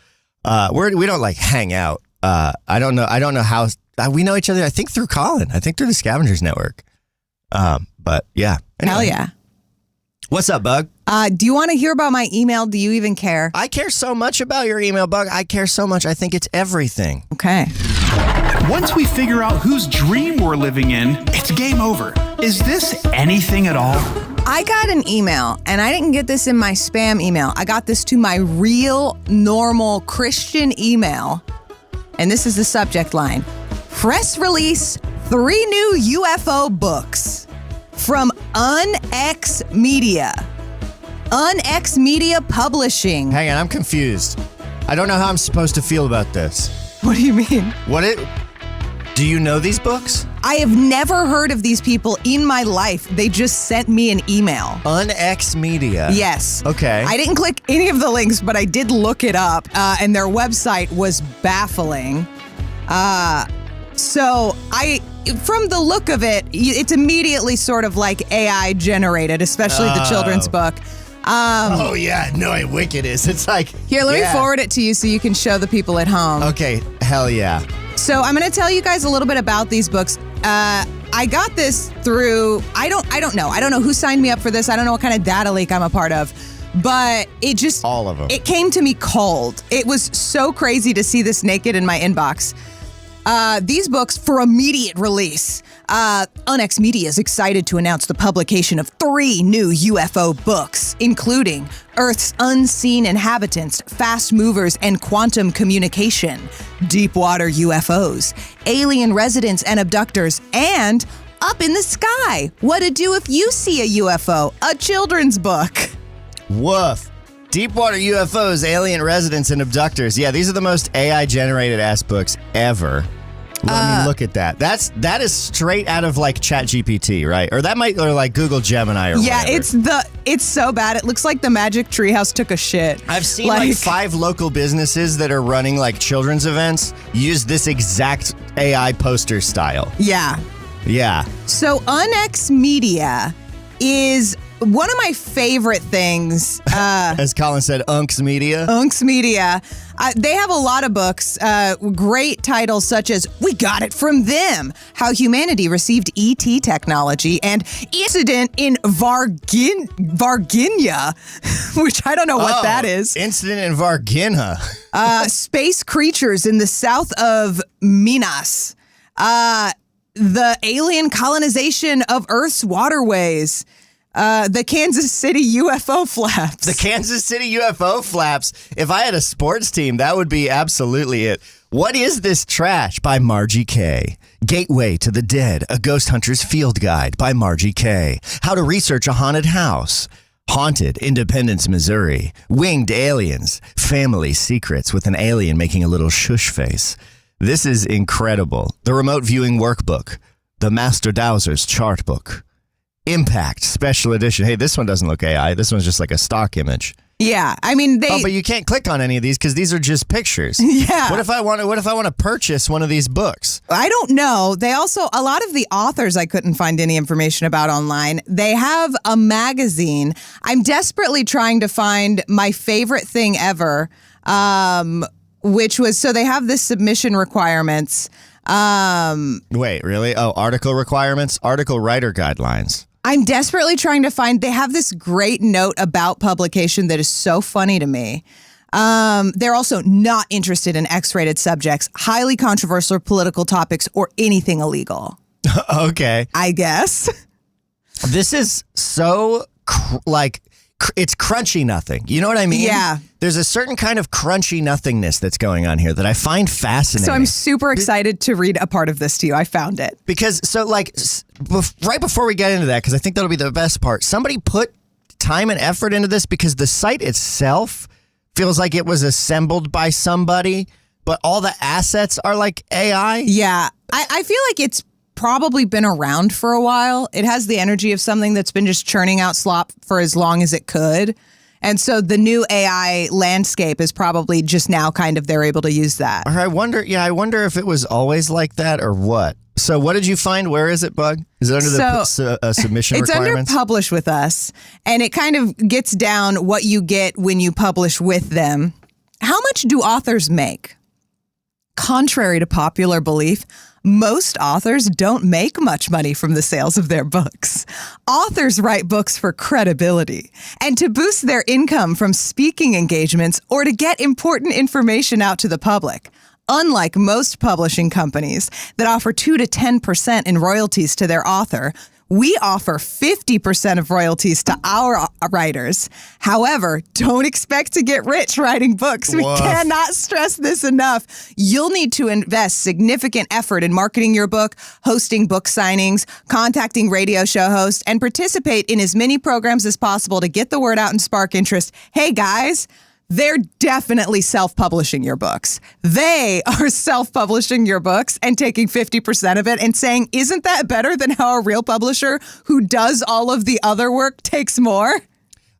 We don't like hang out. I don't know how we know each other. I think through Colin. I think through the Scavengers Network. But yeah. Anyway. Hell yeah. What's up, Bug? Do you want to hear about my email? Do you even care? I care so much about your email, Bug. I care so much. I think it's everything. Okay. Once we figure out whose dream we're living in, it's game over. Is this anything at all? I got an email, and I didn't get this in my spam email. I got this to my real, normal Christian email. And this is the subject line. Press release 3 new UFO books from UnX Media. UnX Media Publishing. Hang on, I'm confused. I don't know how I'm supposed to feel about this. What do you mean? Do you know these books? I have never heard of these people in my life. They just sent me an email. UnX Media. Yes. Okay. I didn't click any of the links, but I did look it up, and their website was baffling. So from the look of it, it's immediately sort of like AI generated, especially the children's book. Oh yeah, no, how wicked is. It's like Here, let me forward it to you so you can show the people at home. Okay, hell yeah. So I'm going to tell you guys a little bit about these books. I got this through, I don't know. I don't know who signed me up for this. I don't know what kind of data leak I'm a part of. But it just... All of them. It came to me cold. It was so crazy to see this naked in my inbox. These books for immediate release. UnX Media is excited to announce the publication of 3 new UFO books, including Earth's Unseen Inhabitants, Fast Movers and Quantum Communication, Deepwater UFOs, Alien Residents and Abductors, and Up in the Sky, What to Do If You See a UFO, a children's book. Woof. Deepwater UFOs, Alien Residents, and Abductors. Yeah, these are the most AI-generated ass books ever. Let me look at that. That is straight out of like ChatGPT, right? Or like Google Gemini or yeah, whatever. it's so bad. It looks like the Magic Treehouse took a shit. I've seen like 5 local businesses that are running like children's events use this exact AI poster style. Yeah. Yeah. So UnX Media is one of my favorite things, As Colin said, Unks Media. Unks Media, they have a lot of books, great titles such as We Got It From Them, How Humanity Received ET Technology, and Incident in Varginha, which I don't know what that is. Incident in Varginha. Space Creatures in the South of Minas. The Alien Colonization of Earth's Waterways. The Kansas City UFO Flaps. The Kansas City UFO Flaps. If I had a sports team, that would be absolutely it. What is this trash? By Margie Kay. Gateway to the Dead, a Ghost Hunter's Field Guide by Margie Kay. How to Research a Haunted House. Haunted, Independence, Missouri. Winged Aliens. Family Secrets with an alien making a little shush face. This is incredible. The Remote Viewing Workbook. The Master Dowser's Chart Book. Impact Special Edition. Hey, this one doesn't look AI. This one's just like a stock image. Yeah, I mean they. Oh, but you can't click on any of these because these are just pictures. Yeah. What if I want to purchase one of these books? I don't know. They also, a lot of the authors I couldn't find any information about online. They have a magazine. I'm desperately trying to find my favorite thing ever, which was, so they have this submission requirements. Wait, really? Oh, article requirements? Article writer guidelines. I'm desperately trying to find, they have this great note about publication that is so funny to me. They're also not interested in X-rated subjects, highly controversial political topics, or anything illegal. Okay. I guess. This is so, it's crunchy nothing. You know what I mean? Yeah. There's a certain kind of crunchy nothingness that's going on here that I find fascinating. So I'm super excited to read a part of this to you. I found it. Because, right before we get into that, because I think that'll be the best part, somebody put time and effort into this because the site itself feels like it was assembled by somebody, but all the assets are like AI. Yeah. I feel like it's probably been around for a while. It has the energy of something that's been just churning out slop for as long as it could. And so the new AI landscape is probably just now kind of they're able to use that. Or I wonder if it was always like that or what. So what did you find? Where is it, Bug? Is it under the submission it's requirements? It's under Publish With Us, and it kind of gets down what you get when you publish with them. How much do authors make? Contrary to popular belief, most authors don't make much money from the sales of their books. Authors write books for credibility and to boost their income from speaking engagements or to get important information out to the public. Unlike most publishing companies that offer 2 to 10% in royalties to their author, we offer 50% of royalties to our writers. However, don't expect to get rich writing books. We cannot stress this enough. You'll need to invest significant effort in marketing your book, hosting book signings, contacting radio show hosts, and participate in as many programs as possible to get the word out and spark interest. Hey, guys. They're definitely self-publishing your books. They are self-publishing your books and taking 50% of it and saying, isn't that better than how a real publisher who does all of the other work takes more?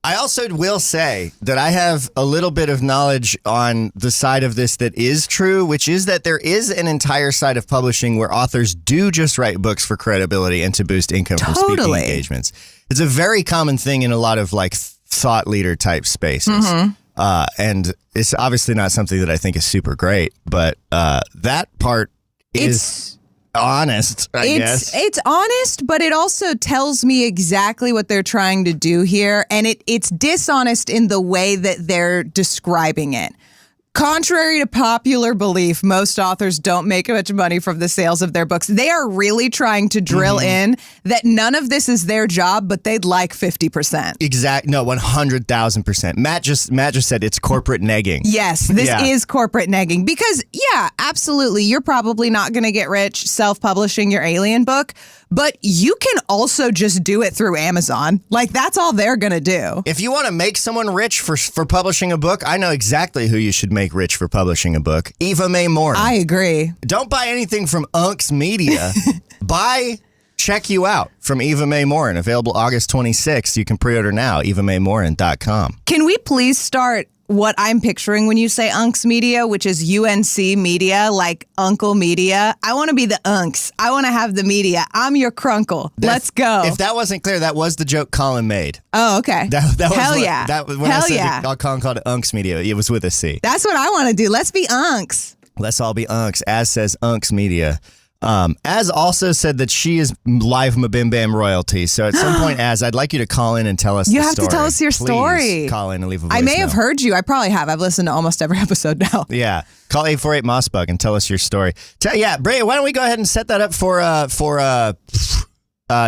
I also will say that I have a little bit of knowledge on the side of this that is true, which is that there is an entire side of publishing where authors do just write books for credibility and to boost income from speaking engagements. It's a very common thing in a lot of like thought leader type spaces. Mm-hmm. And it's obviously not something that I think is super great, but that part is honest, I guess. It's honest, but it also tells me exactly what they're trying to do here, and it's dishonest in the way that they're describing it. Contrary to popular belief, most authors don't make much money from the sales of their books. They are really trying to drill in that none of this is their job, but they'd like 50%. Exact. No, 100,000%. Matt just said it's corporate negging. Yes, this is corporate negging because, yeah, absolutely. You're probably not going to get rich self-publishing your alien book, but you can also just do it through Amazon. Like, that's all they're going to do. If you want to make someone rich for publishing a book, I know exactly who you should make rich for publishing a book. Eva Mae Morin. I agree. Don't buy anything from Unks Media. Buy Check You Out from Eva Mae Morin. Available August 26th. You can pre-order now, evamaemorin.com. Can we please start what I'm picturing when you say Unks Media, which is UNC Media, like Uncle Media. I want to be the Unks. I want to have the media. I'm your crunkle. Let's go. If that wasn't clear, that was the joke Colin made. Oh, okay. That was Hell yeah. That was when Hell I said yeah. Colin called it Unks Media. It was with a C. That's what I want to do. Let's be Unks. Let's all be Unks, as says Unks Media. Az also said that she is live Mabim Bam royalty. So at some point, Az, I'd like you to call in and tell us You the have story. to tell us your Please story. Call in and leave a voicemail. I may have heard you. I probably have. I've listened to almost every episode now. Yeah. Call 848 Mossbug and tell us your story. Bray, why don't we go ahead and set that up for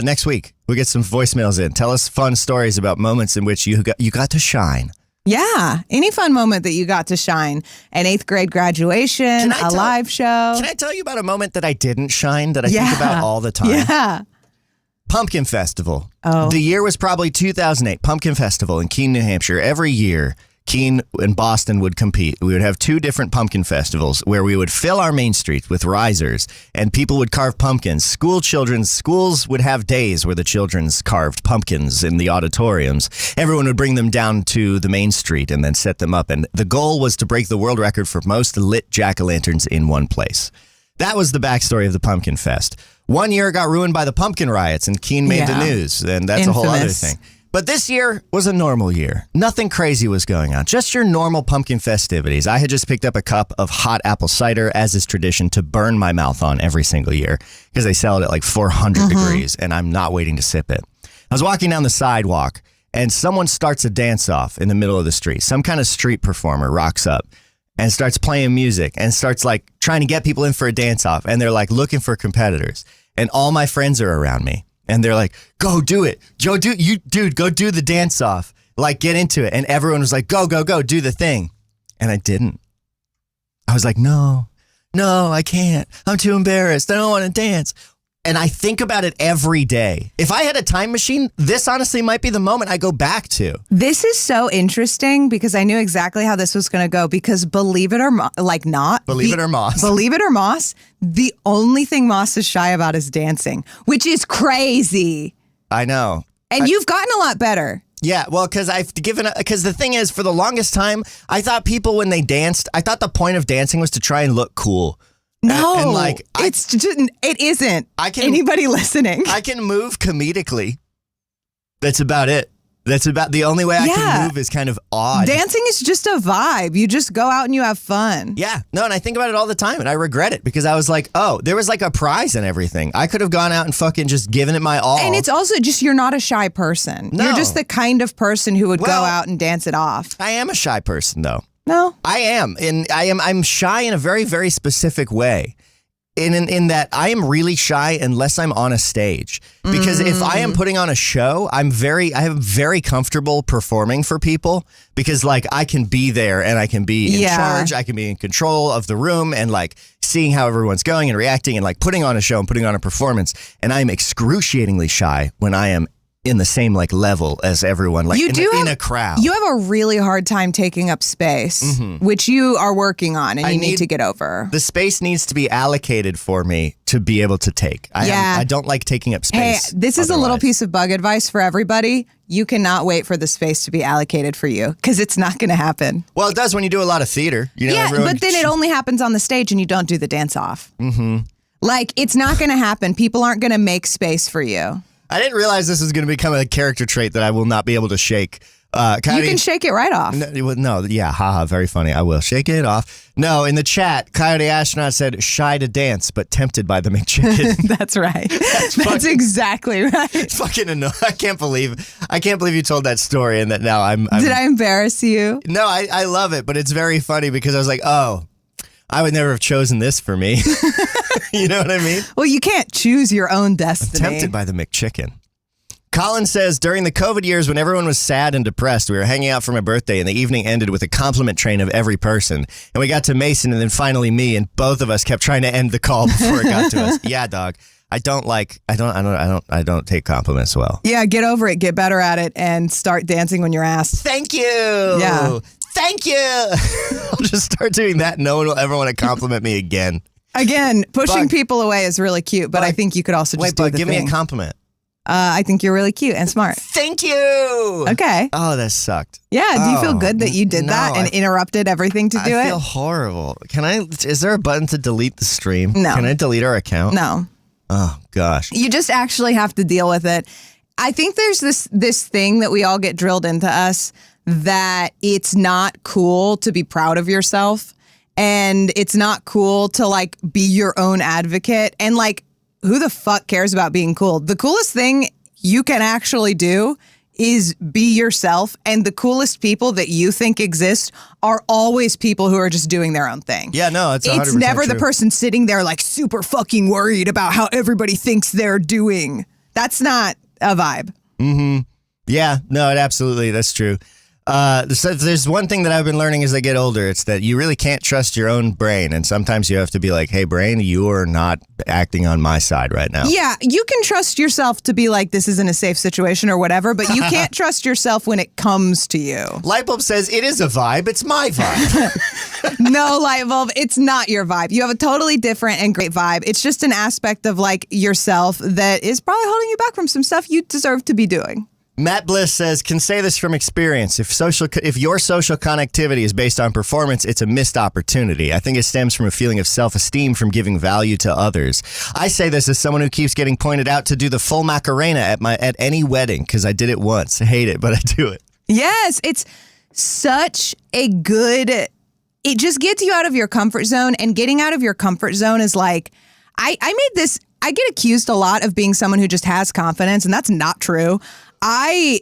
next week? We'll get some voicemails in. Tell us fun stories about moments in which you got to shine. Yeah. Any fun moment that you got to shine. An 8th grade graduation, a live show. Can I tell you about a moment that I didn't shine that I think about all the time? Yeah. Pumpkin Festival. Oh. The year was probably 2008. Pumpkin Festival in Keene, New Hampshire. Every year, Keene and Boston would compete. We would have 2 different pumpkin festivals where we would fill our main streets with risers and people would carve pumpkins. Schools would have days where the children's carved pumpkins in the auditoriums. Everyone would bring them down to the main street and then set them up. And the goal was to break the world record for most lit jack-o'-lanterns in one place. That was the backstory of the Pumpkin Fest. One year it got ruined by the pumpkin riots and Keene made the news. And that's a whole other thing. But this year was a normal year. Nothing crazy was going on. Just your normal pumpkin festivities. I had just picked up a cup of hot apple cider, as is tradition, to burn my mouth on every single year because they sell it at like 400 degrees, and I'm not waiting to sip it. I was walking down the sidewalk, and someone starts a dance-off in the middle of the street. Some kind of street performer rocks up and starts playing music and starts like trying to get people in for a dance-off, and they're like looking for competitors. And all my friends are around me. And they're like, go do it. Go do the dance off. Like, get into it. And everyone was like, go, do the thing. And I didn't. I was like, no, I can't. I'm too embarrassed. I don't want to dance. And I think about it every day. If I had a time machine, this honestly might be the moment I go back to. This is so interesting because I knew exactly how this was going to go because believe it or Moss, the only thing Moss is shy about is dancing, which is crazy. I know. And you've gotten a lot better. Yeah, well, because the thing is, for the longest time, I thought people when they danced, I thought the point of dancing was to try and look cool. No, it isn't. Anybody listening. I can move comedically. That's about it. That's about the only way I can move is kind of odd. Dancing is just a vibe. You just go out and you have fun. Yeah. No, and I think about it all the time and I regret it because I was like, oh, there was like a prize and everything. I could have gone out and fucking just given it my all. And it's also just you're not a shy person. No. You're just the kind of person who would go out and dance it off. I am a shy person though. No. I am. And I'm shy in a very, very specific way. In that I am really shy unless I'm on a stage. Because if I am putting on a show, I am very comfortable performing for people because like I can be there and I can be in charge. I can be in control of the room and like seeing how everyone's going and reacting and like putting on a show and putting on a performance. And I'm excruciatingly shy when I am in the same like level as everyone, like in a crowd. You have a really hard time taking up space, which you are working on and you need to get over. The space needs to be allocated for me to be able to take. I don't like taking up space. Hey, this is a little piece of bug advice for everybody. You cannot wait for the space to be allocated for you because it's not going to happen. Well, it does when you do a lot of theater. You know, but then it only happens on the stage and you don't do the dance off. Like, it's not going to happen. People aren't going to make space for you. I didn't realize this was going to become a character trait that I will not be able to shake. You can shake it right off. Very funny. I will shake it off. No, in the chat, Coyote Astronaut said shy to dance, but tempted by the McChicken. That's right. That's exactly right. It's fucking annoying. I can't believe you told that story and that now I'm Did I embarrass you? No, I love it, but it's very funny because I was like, oh, I would never have chosen this for me. You know what I mean? Well, you can't choose your own destiny. I'm tempted by the McChicken. Colin says, during the COVID years when everyone was sad and depressed, we were hanging out for my birthday and the evening ended with a compliment train of every person. And we got to Mason and then finally me and both of us kept trying to end the call before it got to us. Yeah, dog. I don't take compliments well. Yeah, get over it. Get better at it and start dancing when you're asked. Thank you. Yeah. Thank you. I'll just start doing that. No one will ever want to compliment me again. Again, pushing people away is really cute, but I think you could also just do the give thing. Me a compliment. I think you're really cute and smart. Thank you. Okay. Oh, that sucked. Yeah. Do you feel good that you did no, that and interrupted everything to do I it? feel horrible. Is there a button to delete the stream? No. Can I delete our account? No. Oh, gosh. You just actually have to deal with it. I think there's this thing that we all get drilled into us that it's not cool to be proud of yourself, and it's not cool to like be your own advocate, and like who the fuck cares about being cool? The coolest thing you can actually do is be yourself, and the coolest people that you think exist are always people who are just doing their own thing. Yeah, no, it's 100% It's never true. the person sitting there like super fucking worried about how everybody thinks they're doing. That's not a vibe. Yeah, no, that's true. There's one thing that I've been learning as I get older. It's that you really can't trust your own brain. And sometimes you have to be like, hey, brain, you are not acting on my side right now. Yeah, you can trust yourself to be like, this isn't a safe situation or whatever, but you can't trust yourself when it comes to you. Lightbulb says, it is a vibe. It's my vibe. No, Lightbulb, it's not your vibe. You have a totally different and great vibe. It's just an aspect of like yourself that is probably holding you back from some stuff you deserve to be doing. Matt Bliss says, can say this from experience. If your social connectivity is based on performance, it's a missed opportunity. I think it stems from a feeling of self-esteem from giving value to others. I say this as someone who keeps getting pointed out to do the full Macarena at any wedding because I did it once. I hate it, but I do it. Yes, it's such a good, it just gets you out of your comfort zone, and getting out of your comfort zone is like, I get accused a lot of being someone who just has confidence, and that's not true. I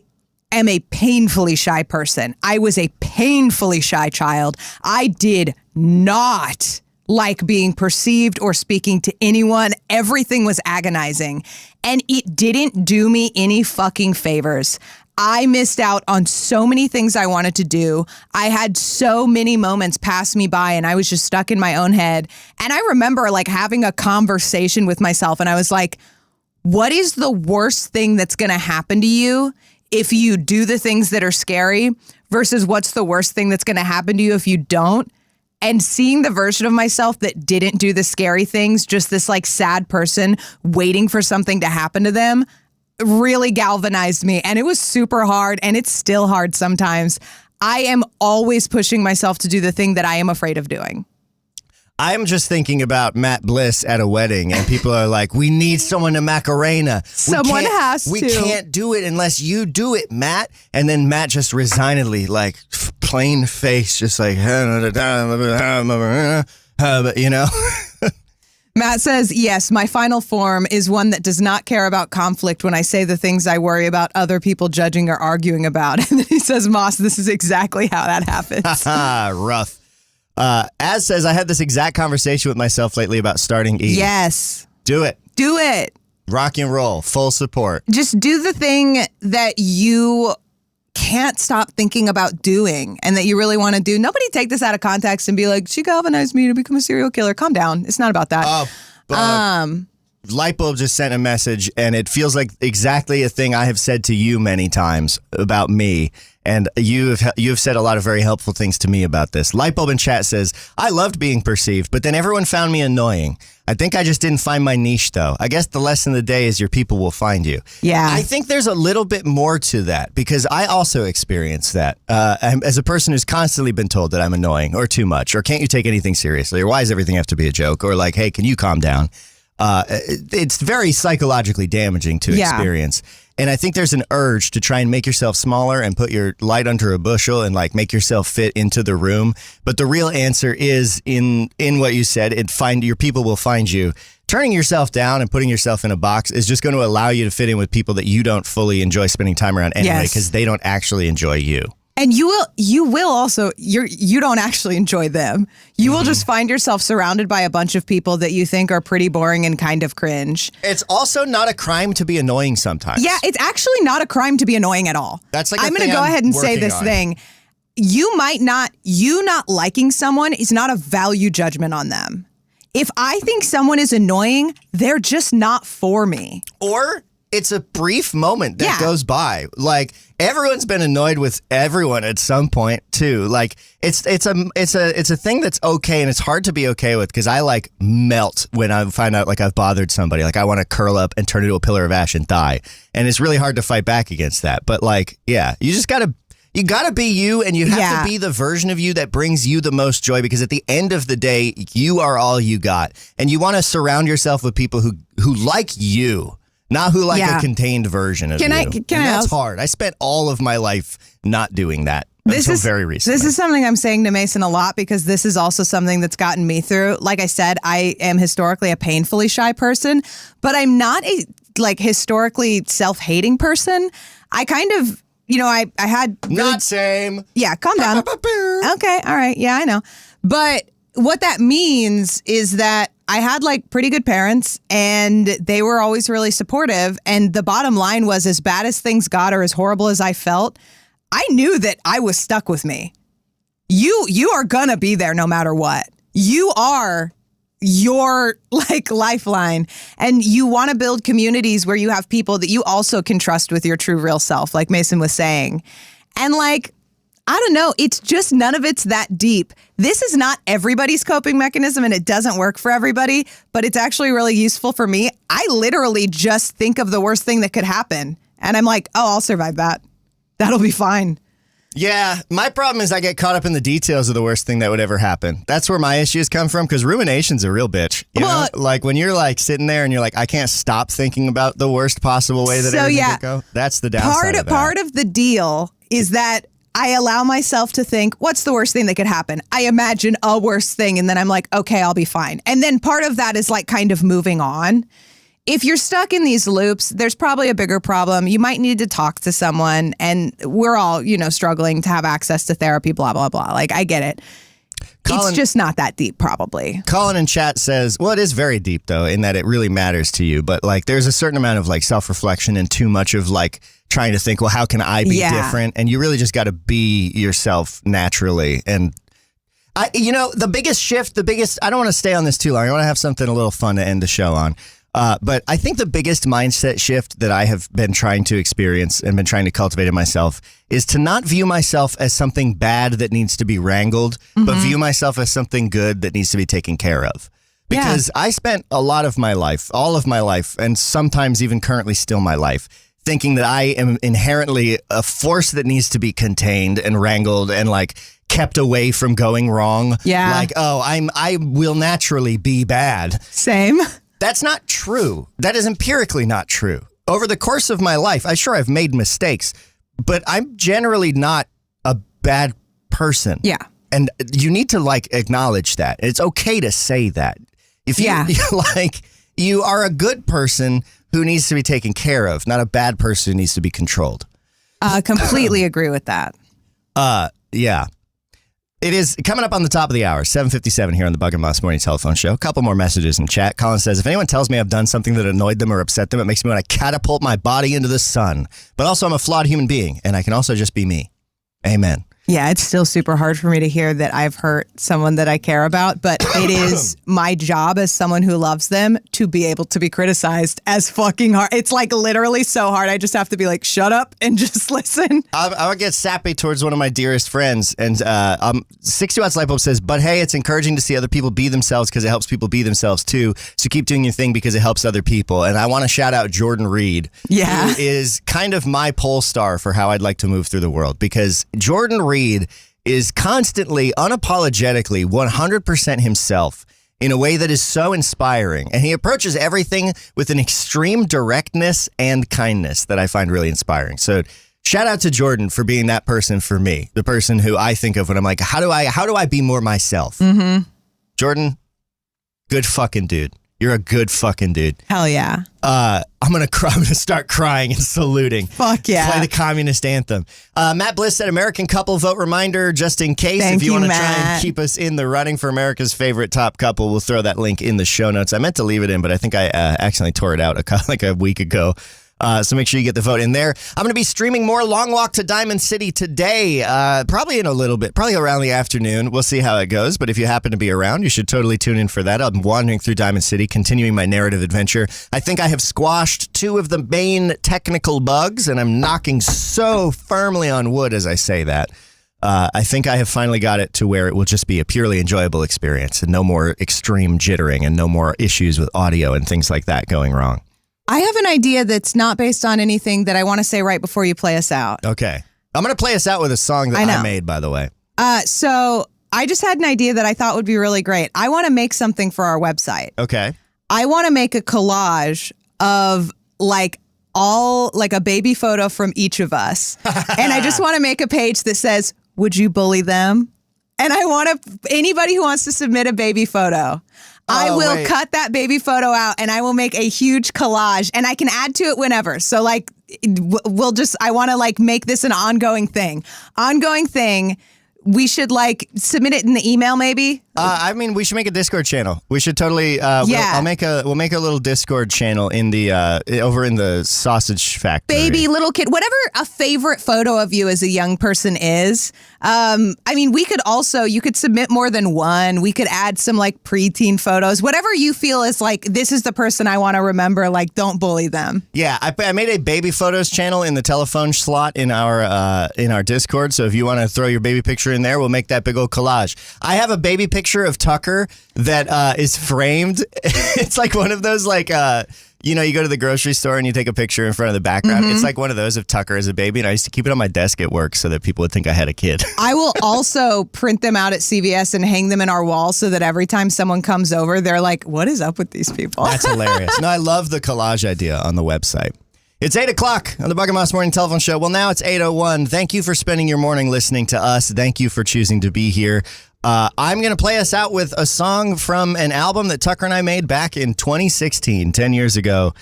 am a painfully shy person. I was a painfully shy child. I did not like being perceived or speaking to anyone. Everything was agonizing, and it didn't do me any fucking favors. I missed out on so many things I wanted to do. I had so many moments pass me by, and I was just stuck in my own head. And I remember like having a conversation with myself, and I was like, what is the worst thing that's going to happen to you if you do the things that are scary versus what's the worst thing that's going to happen to you if you don't? And seeing the version of myself that didn't do the scary things, just this like sad person waiting for something to happen to them, really galvanized me. And it was super hard, and it's still hard sometimes. I am always pushing myself to do the thing that I am afraid of doing. I'm just thinking about Matt Bliss at a wedding, and people are like, we need someone to Macarena. Someone has to. We can't do it unless you do it, Matt. And then Matt just resignedly, like, plain face, just like, you know? Matt says, yes, my final form is one that does not care about conflict when I say the things I worry about other people judging or arguing about. And then he says, Moss, this is exactly how that happens. Rough. Az says, I had this exact conversation with myself lately about starting E. Yes. Do it. Do it. Rock and roll. Full support. Just do the thing that you can't stop thinking about doing and that you really want to do. Nobody take this out of context and be like, she galvanized me to become a serial killer. Calm down. It's not about that. Lightbulb just sent a message, and it feels like exactly a thing I have said to you many times about me. And you've said a lot of very helpful things to me about this. Lightbulb in chat says, I loved being perceived, but then everyone found me annoying. I think I just didn't find my niche, though. I guess the lesson of the day is your people will find you. Yeah. I think there's a little bit more to that, because I also experienced that. As a person who's constantly been told that I'm annoying or too much, or can't you take anything seriously, or why does everything have to be a joke, or like, hey, can you calm down? It's very psychologically damaging to experience. And I think there's an urge to try and make yourself smaller and put your light under a bushel and like make yourself fit into the room. But the real answer is in what you said, your people will find you. Turning yourself down and putting yourself in a box is just going to allow you to fit in with people that you don't fully enjoy spending time around anyway, because they don't actually enjoy you. And you will also, you don't actually enjoy them. You will just find yourself surrounded by a bunch of people that you think are pretty boring and kind of cringe. It's also not a crime to be annoying sometimes. Yeah, it's actually not a crime to be annoying at all. That's like I'm going to go ahead and say this thing. You not liking someone is not a value judgment on them. If I think someone is annoying, they're just not for me. Or it's a brief moment that goes by. Like, everyone's been annoyed with everyone at some point too. Like, it's a thing that's okay, and it's hard to be okay with, because I like melt when I find out like I've bothered somebody. Like, I want to curl up and turn into a pillar of ash and die, and it's really hard to fight back against that. But like, yeah, you gotta be you, and you have to be the version of you that brings you the most joy, because at the end of the day, you are all you got, and you want to surround yourself with people who like you. Not who like a contained version of you. That's hard. I spent all of my life not doing that until very recently. This is something I'm saying to Mason a lot, because this is also something that's gotten me through. Like I said, I am historically a painfully shy person, but I'm not a historically self-hating person. I kind of, I had... Not same. Yeah, calm down. Okay, all right. Yeah, I know. But what that means is that I had pretty good parents, and they were always really supportive. And the bottom line was, as bad as things got, or as horrible as I felt, I knew that I was stuck with me. You are gonna be there no matter what. You are your lifeline, and you want to build communities where you have people that you also can trust with your true real self, like Mason was saying. And I don't know, it's just none of it's that deep. This is not everybody's coping mechanism, and it doesn't work for everybody, but it's actually really useful for me. I literally just think of the worst thing that could happen, and I'm like, oh, I'll survive that. That'll be fine. Yeah, my problem is I get caught up in the details of the worst thing that would ever happen. That's where my issues come from, because rumination's a real bitch. You know? Like, when you're sitting there and you're like, I can't stop thinking about the worst possible way that everything could go. That's the downside of that. Part of the deal is that I allow myself to think, what's the worst thing that could happen? I imagine a worst thing, and then I'm like, okay, I'll be fine. And then part of that is kind of moving on. If you're stuck in these loops, there's probably a bigger problem. You might need to talk to someone, and we're all, struggling to have access to therapy, blah, blah, blah. I get it. Colin, it's just not that deep, probably. Colin in chat says, well, it is very deep, though, in that it really matters to you. But there's a certain amount of self-reflection and too much of trying to think, well, how can I be different? And you really just got to be yourself naturally. And the biggest shift, I don't want to stay on this too long. I want to have something a little fun to end the show on. But I think the biggest mindset shift that I have been trying to experience and been trying to cultivate in myself is to not view myself as something bad that needs to be wrangled, but view myself as something good that needs to be taken care of. Because I spent a lot of my life, all of my life, and sometimes even currently still my life, thinking that I am inherently a force that needs to be contained and wrangled and kept away from going wrong. Yeah. I will naturally be bad. Same. That's not true. That is empirically not true. Over the course of my life, I've made mistakes, but I'm generally not a bad person. Yeah. And you need to acknowledge that. It's okay to say that. If you you are a good person who needs to be taken care of, not a bad person who needs to be controlled. Completely agree with that. Yeah. It is coming up on the top of the hour, 7:57 here on the Bug and Moss Morning Telephone Show. A couple more messages in chat. Colin says, if anyone tells me I've done something that annoyed them or upset them, it makes me want to catapult my body into the sun. But also, I'm a flawed human being, and I can also just be me. Amen. Yeah, it's still super hard for me to hear that I've hurt someone that I care about, but it is my job as someone who loves them to be able to be criticized as fucking hard. It's literally so hard. I just have to be shut up and just listen. I would get sappy towards one of my dearest friends, and 60 Watts Lightbulb says, but hey, it's encouraging to see other people be themselves because it helps people be themselves too. So keep doing your thing because it helps other people. And I want to shout out Jordan Reed, who is kind of my pole star for how I'd like to move through the world, because Jordan Reed is constantly, unapologetically, 100% himself in a way that is so inspiring. And he approaches everything with an extreme directness and kindness that I find really inspiring. So shout out to Jordan for being that person for me, the person who I think of when I'm like, how do I be more myself? Mm-hmm. Jordan, good fucking dude. You're a good fucking dude. Hell yeah. I'm gonna start crying and saluting. Fuck yeah. Play the communist anthem. Matt Bliss said, American couple vote reminder, just in case. If you want to try and keep us in the running for America's favorite top couple, we'll throw that link in the show notes. I meant to leave it in, but I think I accidentally tore it out a week ago. So make sure you get the vote in there. I'm going to be streaming more Long Walk to Diamond City today, probably in a little bit, probably around the afternoon. We'll see how it goes. But if you happen to be around, you should totally tune in for that. I'm wandering through Diamond City, continuing my narrative adventure. I think I have squashed 2 of the main technical bugs, and I'm knocking so firmly on wood as I say that. I think I have finally got it to where it will just be a purely enjoyable experience and no more extreme jittering and no more issues with audio and things like that going wrong. I have an idea that's not based on anything that I want to say right before you play us out. Okay. I'm going to play us out with a song that I made, by the way. So I just had an idea that I thought would be really great. I want to make something for our website. Okay. I want to make a collage of a baby photo from each of us. And I just want to make a page that says, would you bully them? And I want anybody who wants to submit a baby photo. I will cut that baby photo out and I will make a huge collage and I can add to it whenever. So I want to make this an ongoing thing. We should submit it in the email maybe. We should make a Discord channel. We should totally. We'll make a little Discord channel in the over in the sausage factory. Baby, little kid, whatever a favorite photo of you as a young person is. We could also, you could submit more than one. We could add some preteen photos. Whatever you feel is this is the person I want to remember. Don't bully them. Yeah, I made a baby photos channel in the telephone slot in our Discord. So if you want to throw your baby picture in there, we'll make that big old collage. I have a baby picture of Tucker that is framed. It's one of those you go to the grocery store and you take a picture in front of the background. Mm-hmm. It's one of those of Tucker as a baby, and I used to keep it on my desk at work so that people would think I had a kid. I will also print them out at CVS and hang them in our wall so that every time someone comes over, they're like, what is up with these people? That's hilarious. No, I love the collage idea on the website. It's 8 o'clock on the Bug and Moss Morning Telephone Show. Well, now it's 8:01. Thank you for spending your morning listening to us. Thank you for choosing to be here. I'm going to play us out with a song from an album that Tucker and I made back in 2016, 10 years ago,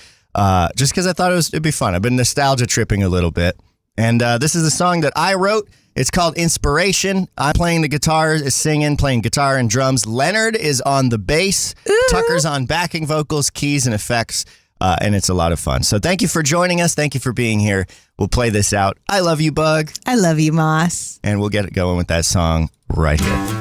just because I thought it'd be fun. I've been nostalgia tripping a little bit. And this is a song that I wrote. It's called Inspiration. I'm playing the guitar, singing, playing guitar and drums. Leonard is on the bass. Ooh. Tucker's on backing vocals, keys, and effects. And it's a lot of fun. So thank you for joining us. Thank you for being here. We'll play this out. I love you, Bug. I love you, Moss. And we'll get it going with that song right here.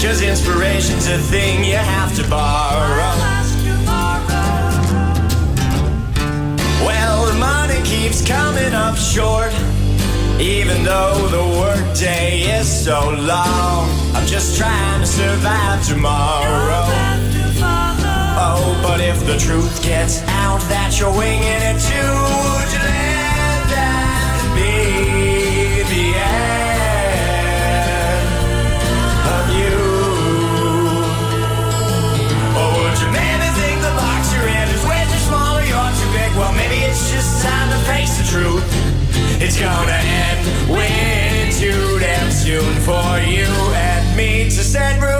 Cause inspiration's a thing you have to borrow. Well, the money keeps coming up short, even though the workday is so long. I'm just trying to survive tomorrow. Oh, but if the truth gets out that you're winging it too, would you let that be the end of you? Or would you maybe think the box you're in is way too small or you're too big? Well, maybe it's just time to face the truth. It's gonna end way too damn soon for you and me to set rude.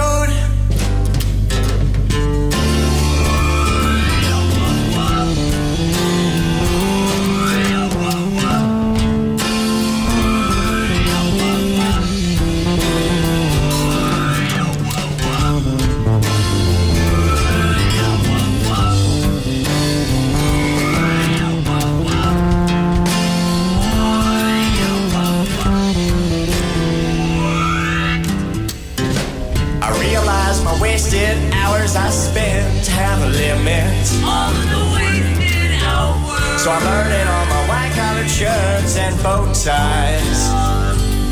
Wasted hours I spent have a limit. All of the wasted hours. So I'm burning all my white collared shirts and bow ties.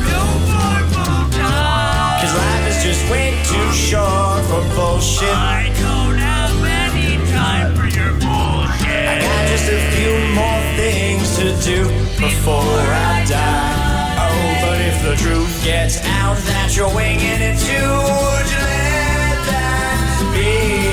No more bow ties. Cause life is just way too short for bullshit. I don't have any time for your bullshit. I got just a few more things to do before I die. Oh, but if the truth gets out that you're winging it too, would you let that be?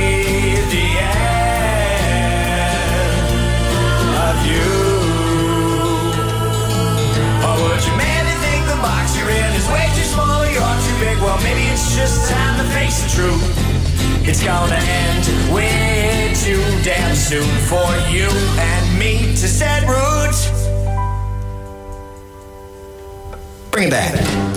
soon for you and me to set roots. Bring it back.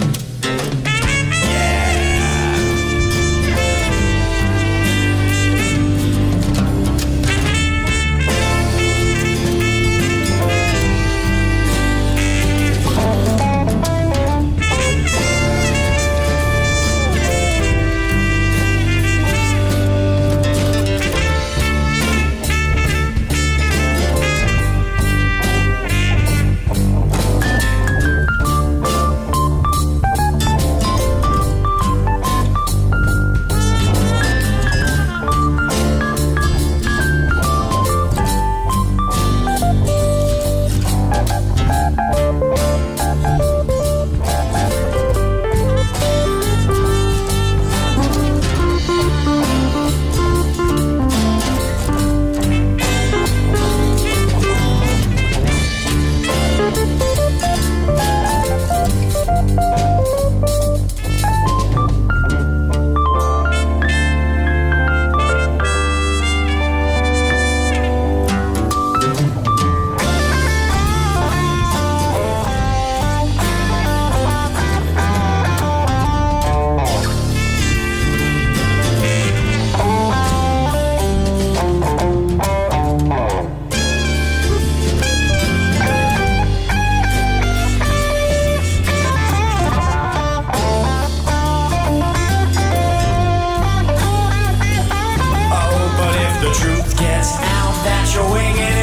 Gets out that you're winging